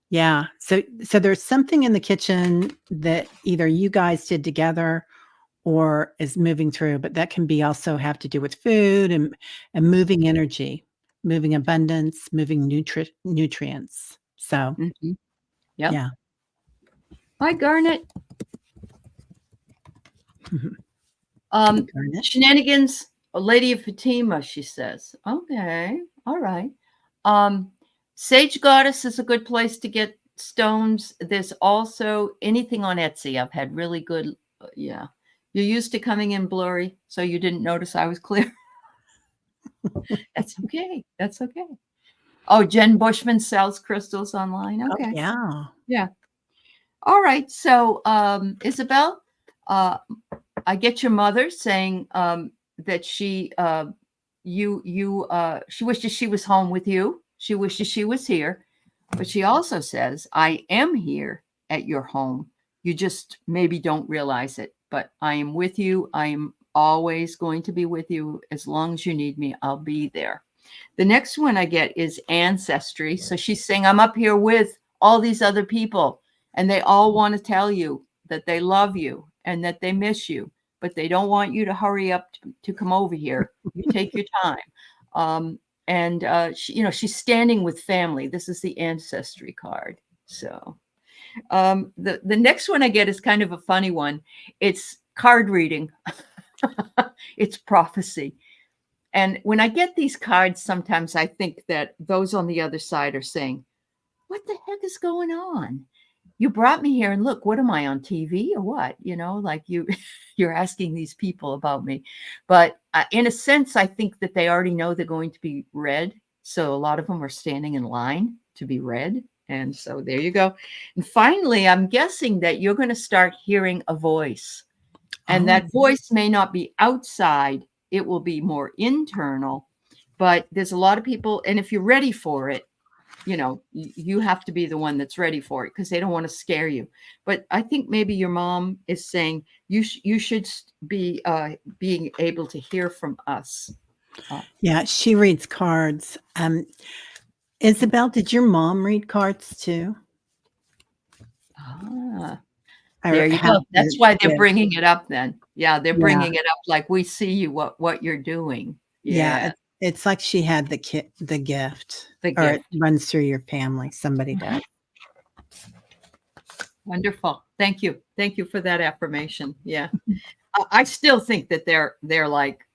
Yeah. So there's something in the kitchen that either you guys did together or is moving through, but that can be also have to do with food and moving energy, moving abundance, moving nutrients. So Mhm. Yep. yeah. Hi, Garnet. Mhm. Um, Garnet. Shenanigans, a lady of Fatima, she says. Okay. All right. Um, Sage Goddess is a good place to get stones. There's also anything on Etsy. I've had really good, yeah. You're used to coming in blurry, so you didn't notice I was clear. That's okay. That's okay. Oh, Jen Bushman sells crystals online. Oh Okay. yeah. Yeah. All right. So, Isabel, uh, I get your mother saying that she wishes she was home with you. She wishes she was here, but she also says, "I am here at your home. You just maybe don't realize it, but I am with you. I am always going to be with you as long as you need me. I'll be there." The next one I get is ancestry. So she's saying, I'm up here with all these other people, and they all want to tell you that they love you and that they miss you, but they don't want you to hurry up to come over here. You take your time. And she's standing with family. This is the ancestry card. So the next one I get is kind of a funny one. It's card reading. It's prophecy. And when I get these cards, sometimes I think that those on the other side are saying, what the heck is going on? You brought me here and look, what am I on TV or what? Like you're asking these people about me. But in a sense, I think that they already know they're going to be read. So a lot of them are standing in line to be read. And so there you go. And finally, I'm guessing that you're going to start hearing a voice. And Oh that voice may not be outside, it will be more internal. But there's a lot of people, and if you're ready for it, you have to be the one that's ready for it because they don't want to scare you. But I think maybe your mom is saying you should be being able to hear from us. yeah. She reads cards. Isabel, did your mom read cards too? Ah, There you have go. That's the why they're gift. bringing it up then. Yeah, they're Yeah. bringing it up like, "We see you, what you're doing." Yeah, Yeah, it's like she had the gift, the or it gift. runs through your family, somebody Mhm. does. Wonderful. Thank you. Thank you for that affirmation. Yeah. I still think that they're like,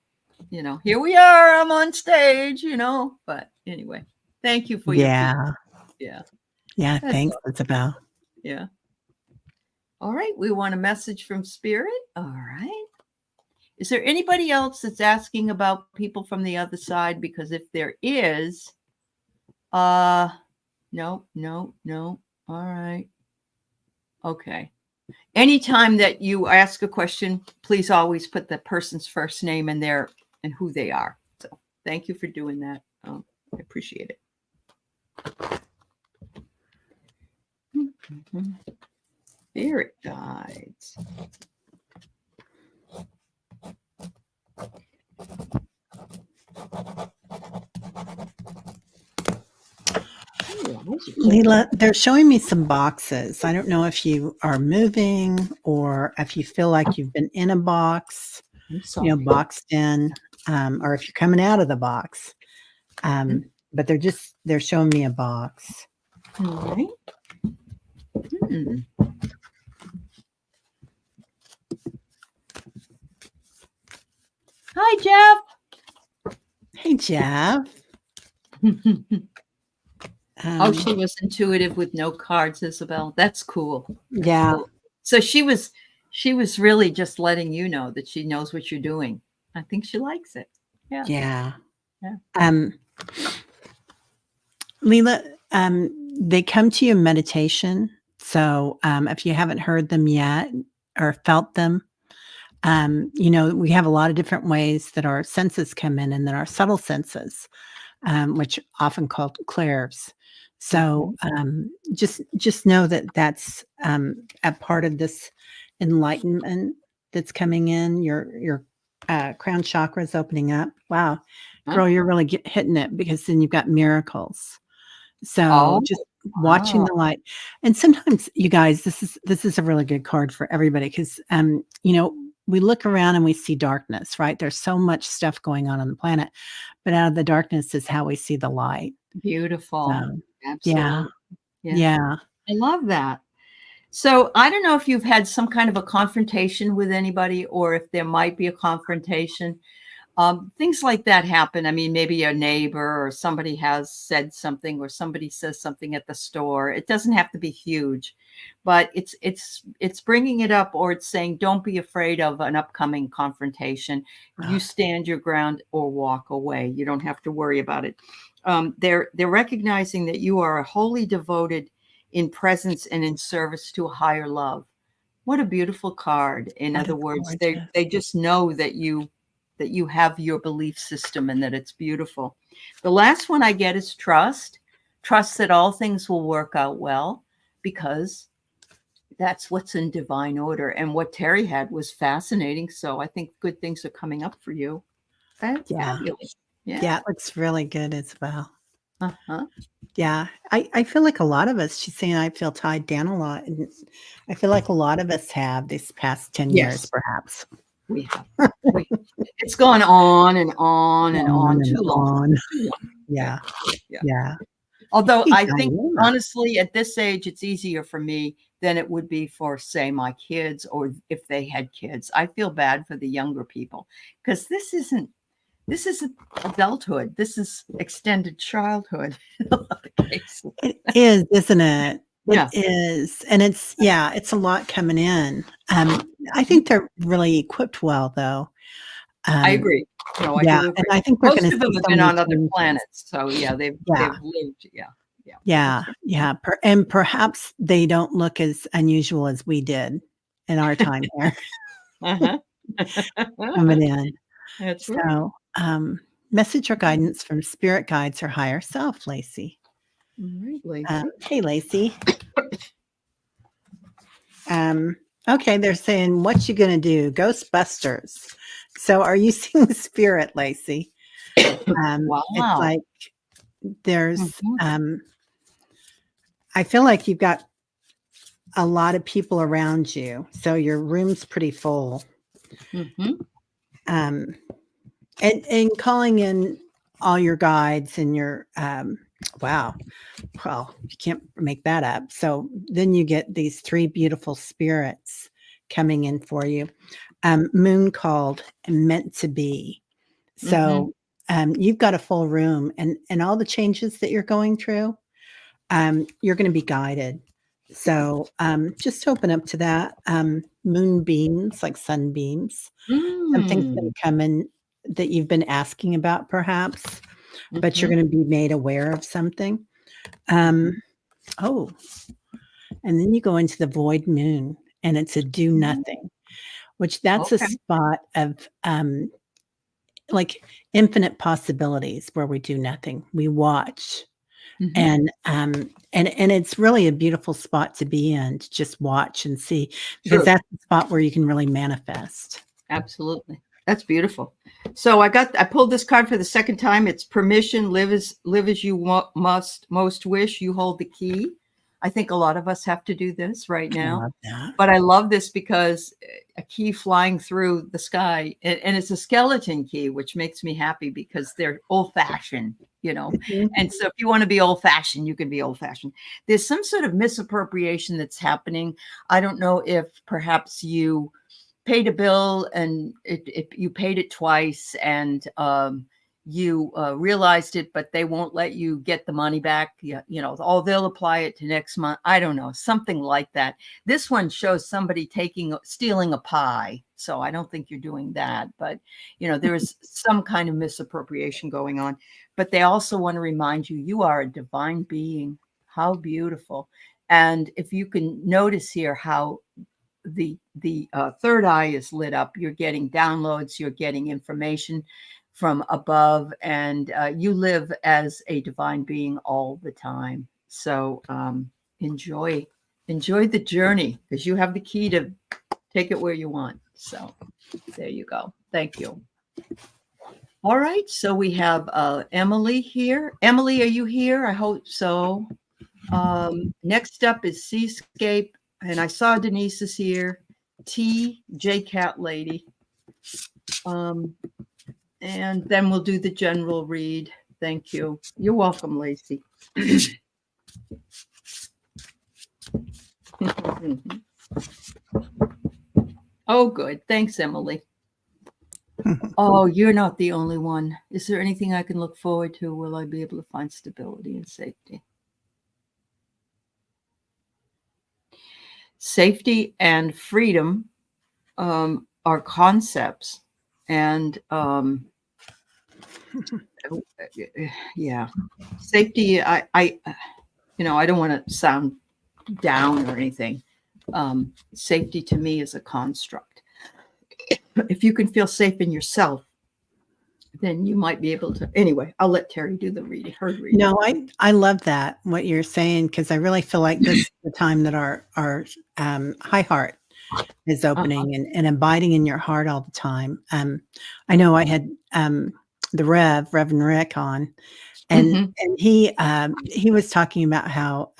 here we are, I'm on stage, but anyway, thank you for your feedback. Yeah. Yeah. Yeah, That's thanks, all. Isabel. Yeah. All right. We want a message from Spirit. All right. Is there anybody else that's asking about people from the other side? Because if there is, no, no, no. All right. Okay. Anytime that you ask a question, please always put the person's first name in there and who they are. So thank you for doing that. I appreciate it. Spirit guides. Leela, they're showing me some boxes. I don't know if you are moving or if you feel like you've been in a box, I'm sorry. boxed in, or if you're coming out of the box. But they're showing me a box. All right. Hi, Jeff. Hey, Jeff. Oh, she was intuitive with no cards, Isabel. That's cool. That's Yeah. cool. So she was really just letting you know that she knows what you're doing. I think she likes it. Yeah. Yeah. Yeah. Leela, they come to you in meditation. So if you haven't heard them yet or felt them, we have a lot of different ways that our senses come in, and then our subtle senses, which are often called clairs. So just know that that's a part of this enlightenment that's coming in. Your crown chakra is opening up. Wow, girl, you're really hitting it, because then you've got miracles. So just watching the light. And sometimes, you guys, this is a really good card for everybody, because we look around and we see darkness, right? There's so much stuff going on the planet, but out of the darkness is how we see the light. Beautiful. Yeah. Absolutely. Yeah. I love that. So I don't know if you've had some kind of a confrontation with anybody, or if there might be a confrontation. Things like that happen. I mean, maybe a neighbor or somebody has said something, or somebody says something at the store. It doesn't have to be huge, but it's bringing it up, or it's saying, don't be afraid of an upcoming confrontation. You stand your ground or walk away. You don't have to worry about it. They're recognizing that you are wholly devoted in presence and in service to a higher love. What a beautiful card. In other words, they just know that you have your belief system and that it's beautiful. The last one I get is trust. Trust that all things will work out well, because that's what's in divine order. And what Teri had was fascinating. So I think good things are coming up for you. That's fabulous. Yeah, it looks really good as well. Uh-huh. Yeah, I feel like a lot of us, she's saying, I feel tied down a lot. And I feel like a lot of us have these past 10 years, perhaps. We have. It's gone on and on and on too long. Yeah. Although Hey, I think, Diana. honestly, at this age, it's easier for me than it would be for, say, my kids, or if they had kids. I feel bad for the younger people, because this isn't adulthood. This is extended childhood in a lot of cases. It is, isn't it? Yeah. It is. And it's a lot coming in. I think they're really equipped well, though. I agree. No, I do agree. And I think we're Most going to of them see have some been on other changes. planets, so they've lived. Yeah. And perhaps they don't look as unusual as we did in our time here. Coming in. That's right. So, message or guidance from spirit guides or higher self, Lacey. All right, Lacey. Hey, Lacey. Okay, they're saying, what you gonna do? Ghostbusters. So are you seeing spirit, Lacey? Wow. It's like there's I feel like you've got a lot of people around you. So your room's pretty full. Mhm. Um, and calling in all your guides and your wow, well, you can't make that up. So then you get these three beautiful spirits coming in for you. Moon called and meant to be. Mhm. So you've got a full room, and all the changes that you're going through, you're going to be guided. So just open up to that. Moonbeams, like sunbeams, something's going Mm. to come in that you've been asking about, perhaps, but you're Mhm. going to be made aware of something. Mhm. Oh, and then you go into the void moon, and it's a do Mm. nothing, which that's a Okay. spot of like infinite possibilities where we do nothing. We watch. Mhm. And it's really a beautiful spot to be in, to just watch and see, because True. that's the spot where you can really manifest. Absolutely. That's beautiful. So I pulled this card for the second time. It's permission, live as you must most wish. You hold the key. I think a lot of us have to do this right I now. love that. But I love this because a key flying through the sky, and it's a skeleton key, which makes me happy because they're old fashioned, you know. Mhm. And so if you want to be old fashioned, you can be old fashioned. There's some sort of misappropriation that's happening. I don't know if perhaps you paid a bill and you paid it twice, and you realized it, but they won't let you get the money back. You know, oh, they'll apply it to next month. I don't know, something like that. This one shows somebody stealing a pie. So I don't think you're doing that, but you know, there is some kind of misappropriation going on. But they also want to remind you, you are a divine being. How beautiful. And if you can notice here how the third eye is lit up, you're getting downloads, you're getting information from above, and you live as a divine being all the time. So enjoy enjoy the journey, because you have the key to take it where you want. So there you go. Thank you. All right, so we have Emily here. Emily, are you here? I hope so. Next up is Seascape, and I saw Denise is here. J Cat Lady. Um, and then we'll do the general read. Thank you. You're welcome, Lacey. Oh, good. Thanks, Emily. Oh, you're not the only one. Is there anything I can look forward to? Will I be able to find stability and safety? Safety and freedom are concepts. And yeah, safety, you know, I don't want to sound down or anything. Safety to me is a construct. If you can feel safe in yourself, then you might be able to. Anyway, I'll let Teri do the reading, her reading. No, I love that, what you're saying, because I really feel like this is the time that our high heart is opening and abiding in your heart all the time. I know I had the Reverend Rick on, and Mhm. and he was talking about how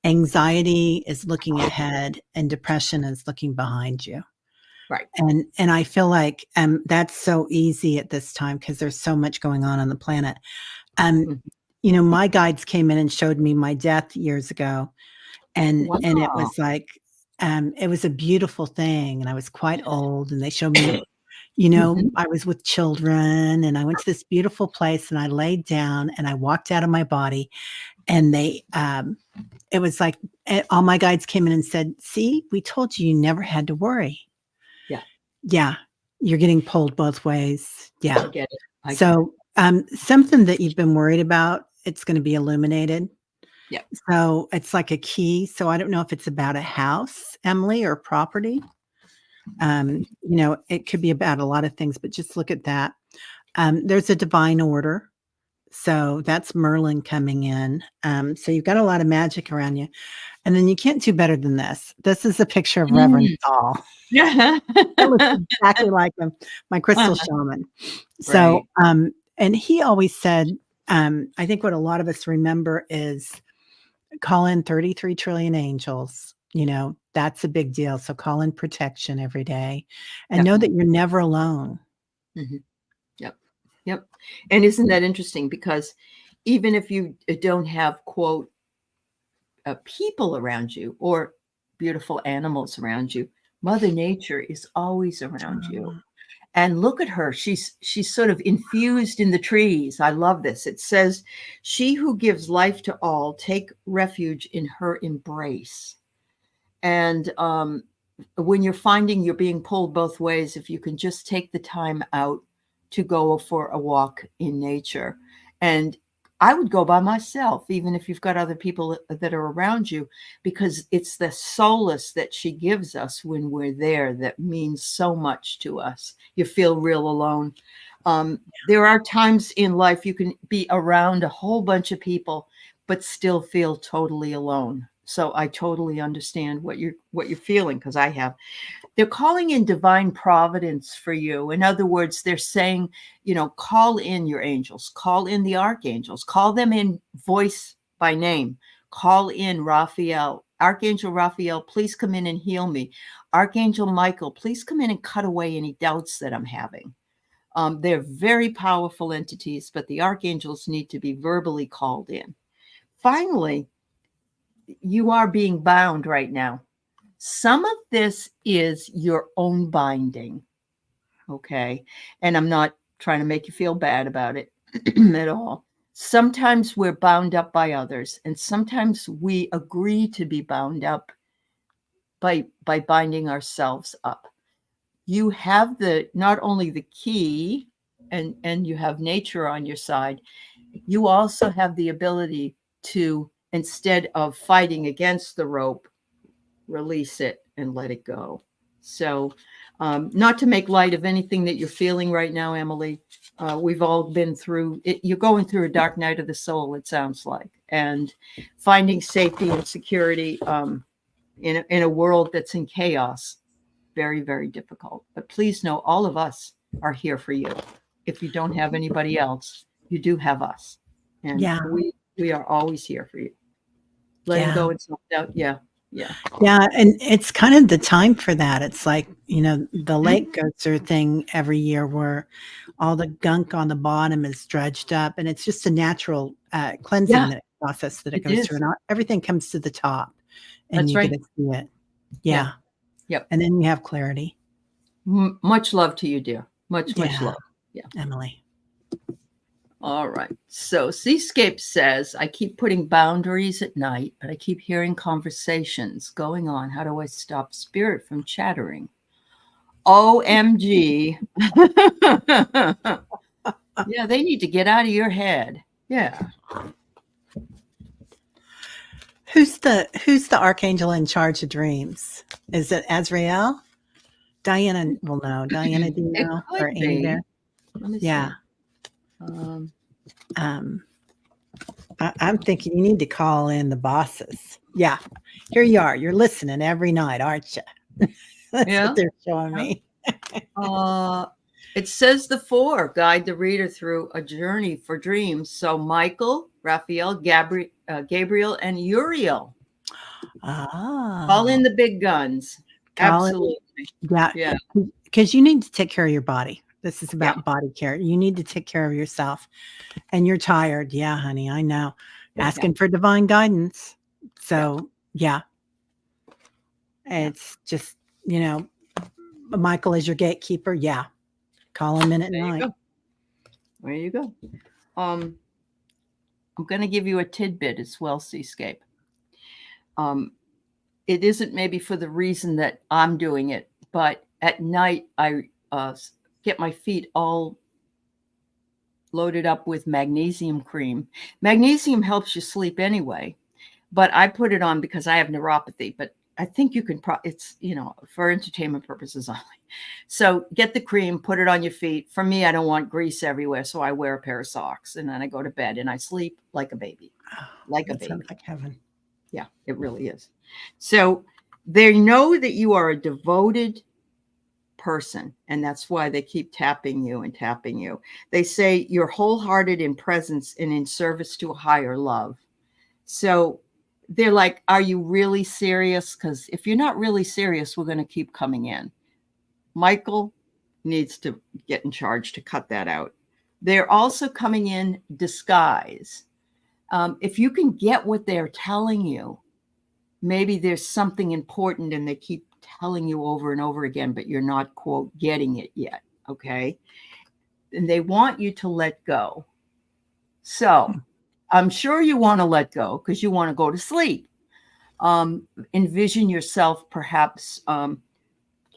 anxiety is looking ahead and depression is looking behind you. Right. And I feel like that's so easy at this time because there's so much going on the planet. Um, Mhm. you know, my guides came in and showed me my death years ago, and it Wow. was like it was a beautiful thing, and I was quite old, and they showed me, you know, Mhm. I was with children, and I went to this beautiful place, and I laid down, and I walked out of my body, and they it was like all my guides came in and said, "See, we told you you never had to worry." Yeah, Yeah, you're getting pulled both ways. I Yeah. get it. I get it. So, something that you've been worried about, it's gonna be illuminated. Yeah. So, it's like a key. So, I don't know if it's about a house, Emily, or property. You know, it could be about a lot of things, but just look at that. There's a divine order. So, that's Merlin coming in. So, you've got a lot of magic around you. And then you can't do better than this. This is a picture of Reverend Mm. Saul. Yeah. It looks exactly like him, my crystal shaman. So, Right. and he always said, I think what a lot of us remember is call in 33 trillion angels That's a big deal. So call in protection every day and know that Definitely. you're never alone. Mhm. Yep. Yep. And isn't that interesting? Because even if you don't have, quote, people around you or beautiful animals around you, Mother Nature is always around you. Uh, And look at her. She's sort of infused in the trees. I love this. It says, "She who gives life to all, take refuge in her embrace." And when you're finding you're being pulled both ways, if you can just take the time out to go for a walk in nature. And I would go by myself, even if you've got other people that are around you, because it's the solace that she gives us when we're there that means so much to us. You feel real alone. There are times in life you can be around a whole bunch of people but still feel totally alone. So I totally understand what you're feeling, because I have. They're calling in divine providence for you. In other words, they're saying, call in your angels, call in the archangels, call them in voice by name, call in Raphael. Archangel Raphael, please come in and heal me. Archangel Michael, please come in and cut away any doubts that I'm having. They're very powerful entities, but the archangels need to be verbally called in. Finally, you are being bound right now. Some of this is your own binding, okay? And I'm not trying to make you feel bad about it at all. Sometimes we're bound up by others, and sometimes we agree to be bound up by binding ourselves up. You have not only the key and you have nature on your side, you also have the ability to, instead of fighting against the rope, release it and let it go. So, not to make light of anything that you're feeling right now, Emily. We've all been through it. You're going through a dark night of the soul, it sounds like, and finding safety and security in a world that's in chaos. Very, very difficult. But please know, all of us are here for you. If you don't have anybody else, you do have us, and yeah. we are always here for you. Letting Yeah. go and self doubt. Yeah, yeah. Yeah, and it's kind of the time for that. It's like, the Mhm. lake goes through a thing every year where all the gunk on the bottom is dredged up, and it's just a natural Yeah, cleansing process that it it goes through, is. and everything comes to the top, and That's you get right. to see it. Yeah. Yeah, Yep. and then you have clarity. Much love to you, dear. Much Yeah, love. Yeah. Emily. All right. So Seascape says, I keep putting boundaries at night, but I keep hearing conversations going on. How do I stop spirit from chattering? OMG. Yeah, they need to get out of your head. Yeah. Who's the archangel in charge of dreams? Is it Azrael? Diana will know. Diana, do you It know? Or could Amy be. Bear? Let me Yeah. see. Um, Um, I'm thinking you need to call in the bosses. Yeah, here you are. You're listening every night, aren't you? That's what yeah. they're showing Yeah. me. It says the four guide the reader through a journey for dreams. So Michael, Raphael, Gabriel, and Uriel. All Ah, in the big guns. call it. Absolutely. Yeah, Yeah. because you need to take care of your body. This is Yeah. about body care. You need to take care of yourself. And you're tired. Yeah, honey, I know. Yeah. Asking for divine guidance. Yeah. So, yeah, Yeah. it's just, Michael is your gatekeeper. Yeah, call him in at There you night. go. There you go. I'm going to give you a tidbit as well, Seascape. Um, it isn't maybe for the reason that I'm doing it, but at night I get my feet all loaded up with magnesium cream. Magnesium helps you sleep anyway, but I put it on because I have neuropathy. But I think you can, it's, for entertainment purposes only. So get the cream, put it on your feet. For me, I don't want grease everywhere. So I wear a pair of socks and then I go to bed and I sleep like a baby, Oh, like a that sounds baby. like heaven. Yeah, it really is. So they know that you are a devoted person, and that's why they keep tapping you and tapping you. They say you're wholehearted in presence and in service to a higher love. So they're like, are you really serious? Because if you're not really serious, we're going to keep coming in. Michael needs to get in charge to cut that out. They're also coming in disguise. If you can get what they're telling you, maybe there's something important and they keep telling you over and over again, but you're not, quote, getting it yet. Okay. And they want you to let go. So I'm sure you want to let go because you want to go to sleep. Envision yourself perhaps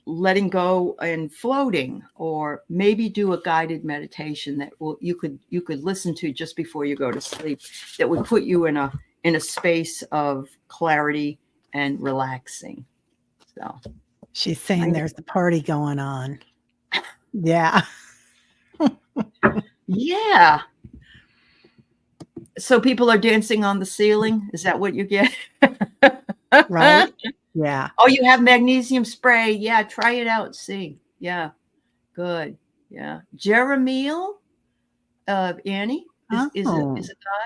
letting go and floating, or maybe do a guided meditation that you could listen to just before you go to sleep, that would put you in a space of clarity and relaxing. So She's saying there's a party going on. Yeah. Yeah. So people are dancing on the ceiling. Is that what you get? Right. Yeah. Oh, you have magnesium spray. Yeah, try it out. See. Yeah. Good. Yeah. Jeremiel, Annie is a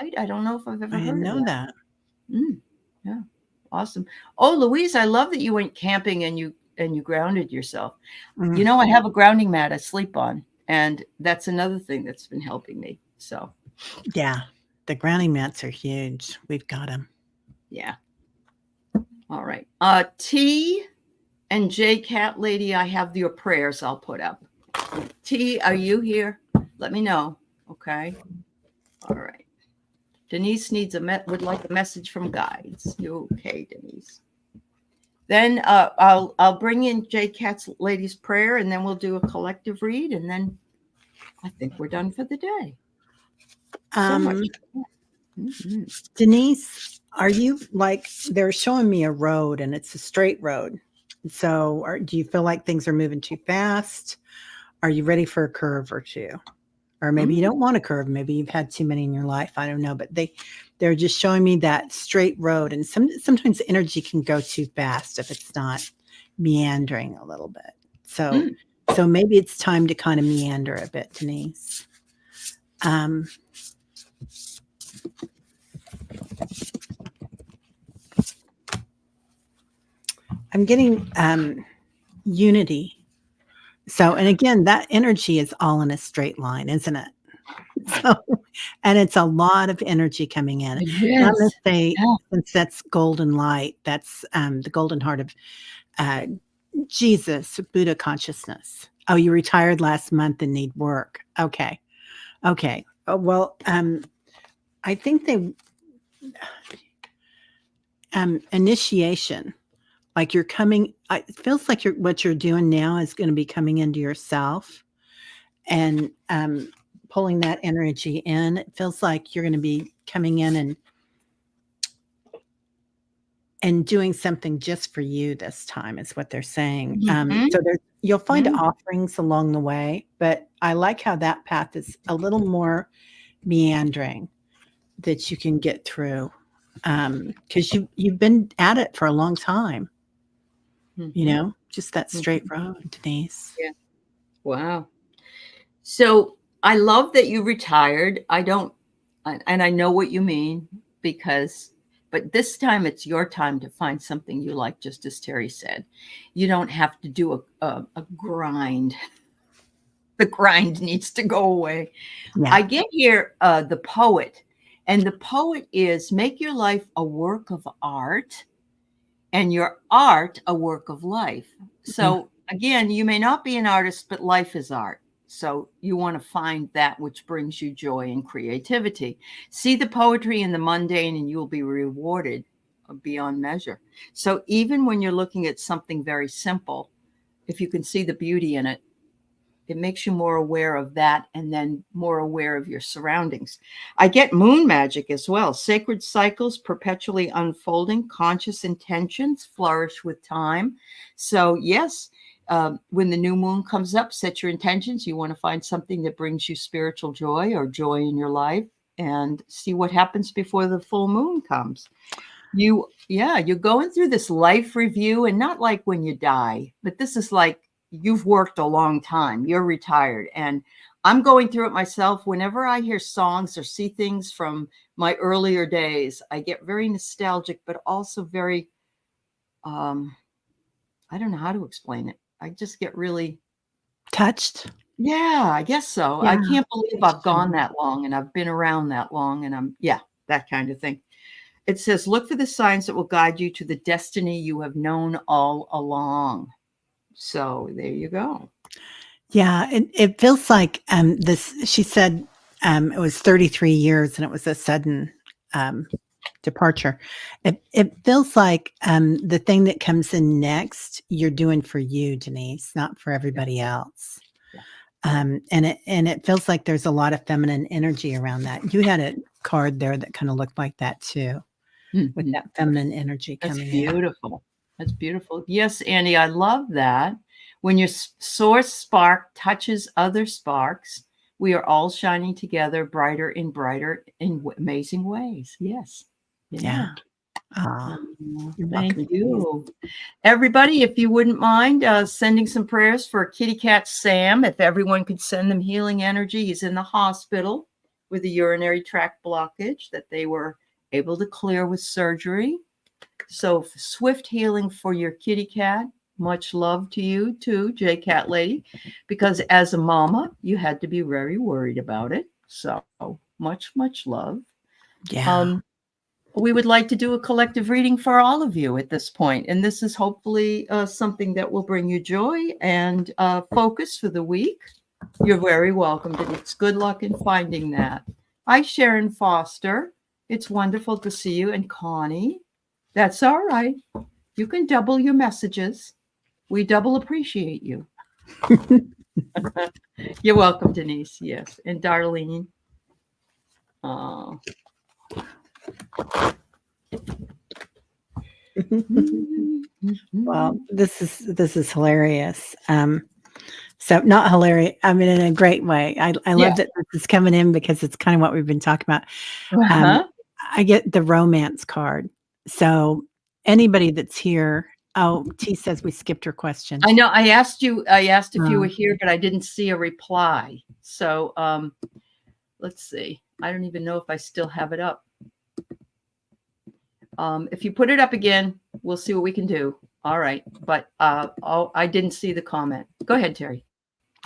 guide. I don't know if I've ever heard of that. Yeah. Awesome. Oh, Louise, I love that you went camping and you grounded yourself. You know, I have a grounding mat I sleep on, and that's another thing that's been helping me. So yeah, the grounding mats are huge. We've got them. Yeah. All right. T and J Cat Lady, I have your prayers I'll put up. T, are you here? Let me know. Okay. All right. Denise needs would like a message from guides. You okay, Denise? Then I'll bring in J Cat's Lady's prayer, and then we'll do a collective read, and then I think we're done for the day. So much. Denise, are you like, they're showing me a road and it's a straight road. So do you feel like things are moving too fast? Are you ready for a curve or two? Or maybe you don't want a curve. Maybe you've had too many in your life. I don't know. But they're just showing me that straight road. And sometimes energy can go too fast if it's not meandering a little bit. So maybe it's time to kind of meander a bit, Denise. I'm getting unity. So, and again, that energy is all in a straight line, isn't it? So, and it's a lot of energy coming in. Yes. I'm going to say, since that's golden light, that's the golden heart of Jesus, Buddha consciousness. Oh, you retired last month and need work. Okay. Okay. Oh, well, I think initiation. Like you're coming, it feels like what you're doing now is going to be coming into yourself and pulling that energy in. It feels like you're going to be coming in and doing something just for you this time is what they're saying. So you'll find offerings along the way, but I like how that path is a little more meandering that you can get through because you've been at it for a long time. You know, just that straight road, Denise. Yeah. Wow. So I love that you retired. And I know what you mean but this time it's your time to find something you like, just as Teri said. You don't have to do a grind. The grind needs to go away. Yeah. I get here the poet, and the poet is make your life a work of art and your art a work of life. So again, you may not be an artist, but life is art. So you want to find that which brings you joy and creativity. See the poetry in the mundane and you'll be rewarded beyond measure. So even when you're looking at something very simple, if you can see the beauty in it, it makes you more aware of that and then more aware of your surroundings. I get moon magic as well. Sacred cycles perpetually unfolding, conscious intentions flourish with time. So yes, when the new moon comes up, set your intentions. You want to find something that brings you spiritual joy or joy in your life and see what happens before the full moon comes. You're going through this life review, and not like when you die, but this is like you've worked a long time, you're retired. And I'm going through it myself. Whenever I hear songs or see things from my earlier days. I get very nostalgic, but also very, I don't know how to explain it. I just get really, Touched. yeah, I guess so. I Yeah. can't believe I've gone that long and I've been around that long and yeah, that kind of thing. It says, look for the signs that will guide you to the destiny you have known all along. So there you go. Yeah, it feels like this. She said it was 33 years, and it was a sudden um, departure. It feels like the thing that comes in next, you're doing for you, Denise, not for Yeah. everybody else. Yeah. And it feels like there's a lot of feminine energy around that. You had a card there that kind of looked like that too, with Mhm. that feminine energy That's coming in. beautiful. That's beautiful. Yes, Andy, I love that. When your source spark touches other sparks, we are all shining together brighter and brighter in amazing ways. Yes. Yeah. Yeah. Ah, you're Thank welcome. you. Everybody, if you wouldn't mind sending some prayers for kitty cat Sam, if everyone could send them healing energy. He's in the hospital with a urinary tract blockage that they were able to clear with surgery. So swift healing for your kitty cat. Much love to you too, J Cat Lady, because as a mama, you had to be very worried about it. So much, much love. Yeah. We would like to do a collective reading for all of you at this point, and this is hopefully something that will bring you joy and focus for the week. You're very welcome. It's good luck in finding that. Hi, Sharon Foster. It's wonderful to see you. And Connie, that's all right. You can double your messages. We double appreciate you. You're welcome, Denise. Yes. And Darlene. Oh. Well, this is hilarious. So not hilarious. I mean, in a great way. I Yeah. love that this is coming in because it's kind of what we've been talking about. Uh-huh. I get the romance card. So anybody that's here, oh, T says we skipped her question. I know. I asked if you were Oh. here, but I didn't see a reply. So let's see. I don't even know if I still have it up. If you put it up again, we'll see what we can do. All right. But I didn't see the comment. Go ahead, Teri.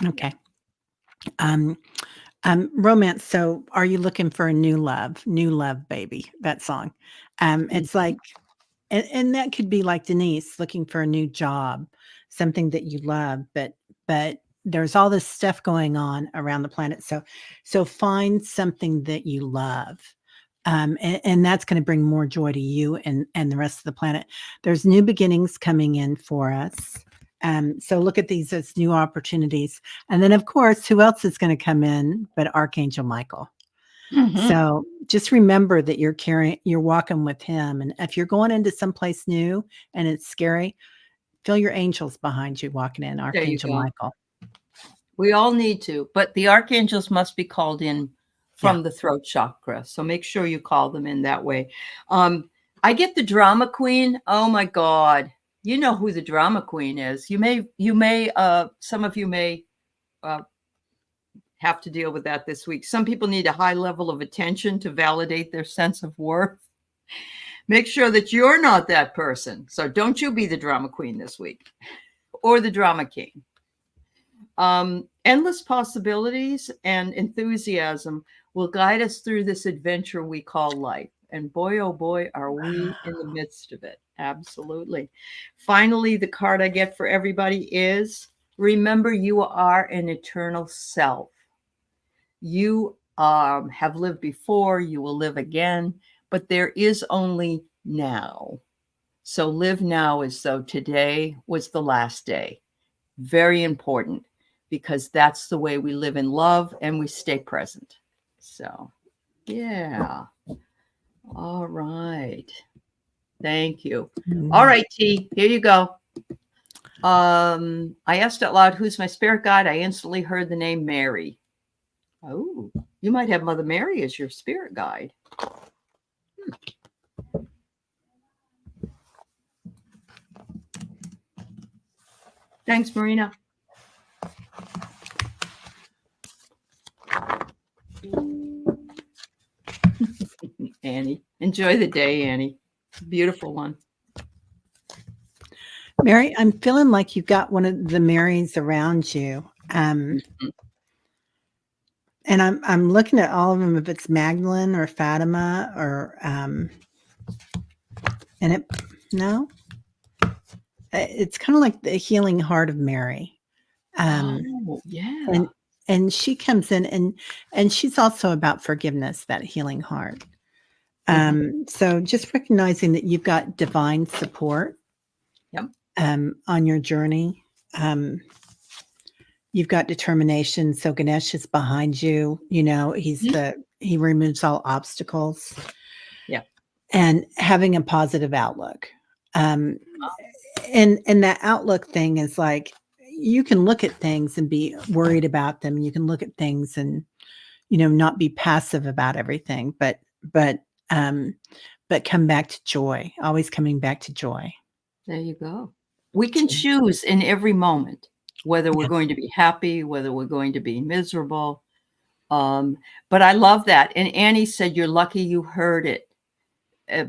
Okay. Romance. So are you looking for a new love, baby? That song. It's like, and that could be like Denise looking for a new job, something that you love, but there's all this stuff going on around the planet. So find something that you love. And that's going to bring more joy to you and the rest of the planet. There's new beginnings coming in for us. So look at these as new opportunities. And then, of course, who else is going to come in but Archangel Michael? Mhm. So just remember that you're walking with him. And if you're going into someplace new and it's scary, feel your angels behind you walking in, There you Archangel go. Michael. We all need to, but the archangels must be called in from Yeah. the throat chakra. So make sure you call them in that way. I get the drama queen. Oh my God. You know who the drama queen is. You may, some of you may have to deal with that this week. Some people need a high level of attention to validate their sense of worth. Make sure that you're not that person. So don't you be the drama queen this week or the drama king. Endless possibilities and enthusiasm will guide us through this adventure we call life. And boy, oh boy, are we in the midst of it. Absolutely. Finally, the card I get for everybody is remember you are an eternal self. You have lived before, you will live again, but there is only now. So live now as though today was the last day. Very important because that's the way we live in love and we stay present. So, yeah. All right. Thank you. All right, T, here you go. I asked out loud, who's my spirit guide? I instantly heard the name Mary. Oh, you might have Mother Mary as your spirit guide. Thanks, Marina. Annie. Enjoy the day, Annie. Beautiful one. Mary, I'm feeling like you've got one of the Marys around you. Mhm. And I'm looking at all of them, if it's Magdalene or Fatima or and it no, it's kind of like the healing heart of Mary. Oh, yeah. And she comes in and she's also about forgiveness, that healing heart. So just recognizing that you've got divine support Yep. on your journey. You've got determination. So Ganesh is behind you. You know, he removes all obstacles. Yeah. And having a positive outlook. And that outlook thing is like, you can look at things and be worried about them. You can look at things and, not be passive about everything, but come back to joy, always coming back to joy. There you go. We can choose in every moment whether we're going to be happy, whether we're going to be miserable. But I love that. And Annie said, you're lucky you heard it.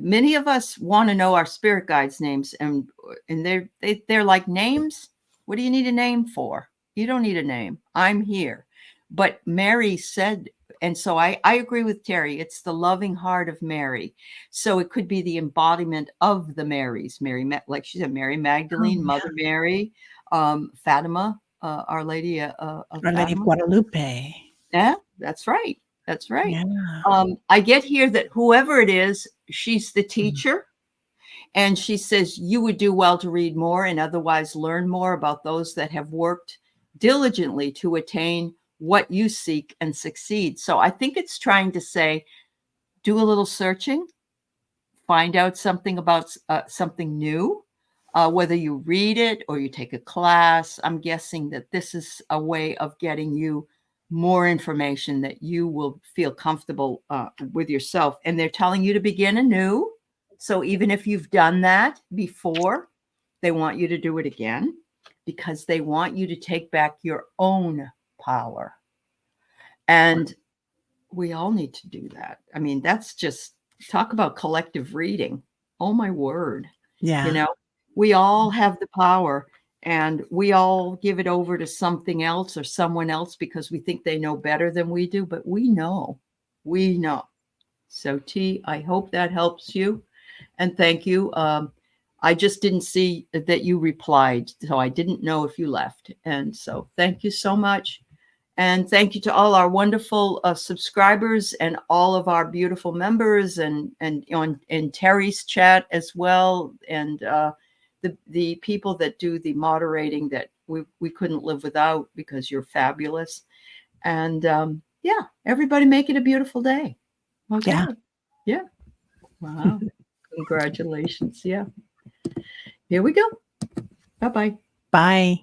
Many of us want to know our spirit guides' names, and they're like, names. What do you need a name for? You don't need a name. I'm here. But Mary said, and so I agree with Teri. It's the loving heart of Mary. So it could be the embodiment of the Marys. Mary, like she said, Mary Magdalene, Mother Mary, Fatima, Our Lady of Our Lady of Fatima. Guadalupe. Yeah, that's right. That's right. Yeah. I get here that whoever it is, she's the teacher. And she says, you would do well to read more and otherwise learn more about those that have worked diligently to attain what you seek and succeed. So I think it's trying to say, do a little searching, find out something about something new, whether you read it or you take a class. I'm guessing that this is a way of getting you more information that you will feel comfortable with yourself. And they're telling you to begin anew. So even if you've done that before, they want you to do it again because they want you to take back your own power. And we all need to do that. I mean, that's just talk about collective reading. Oh my word. Yeah. We all have the power and we all give it over to something else or someone else because we think they know better than we do, but we know. So T, I hope that helps you. And thank you. I just didn't see that you replied, so I didn't know if you left. And so thank you so much. And thank you to all our wonderful subscribers and all of our beautiful members and in Teri's chat as well. And the people that do the moderating that we couldn't live without because you're fabulous. And yeah, everybody make it a beautiful day. Okay. Yeah. Yeah. Wow. Congratulations. Yeah. Here we go. Bye-bye. Bye.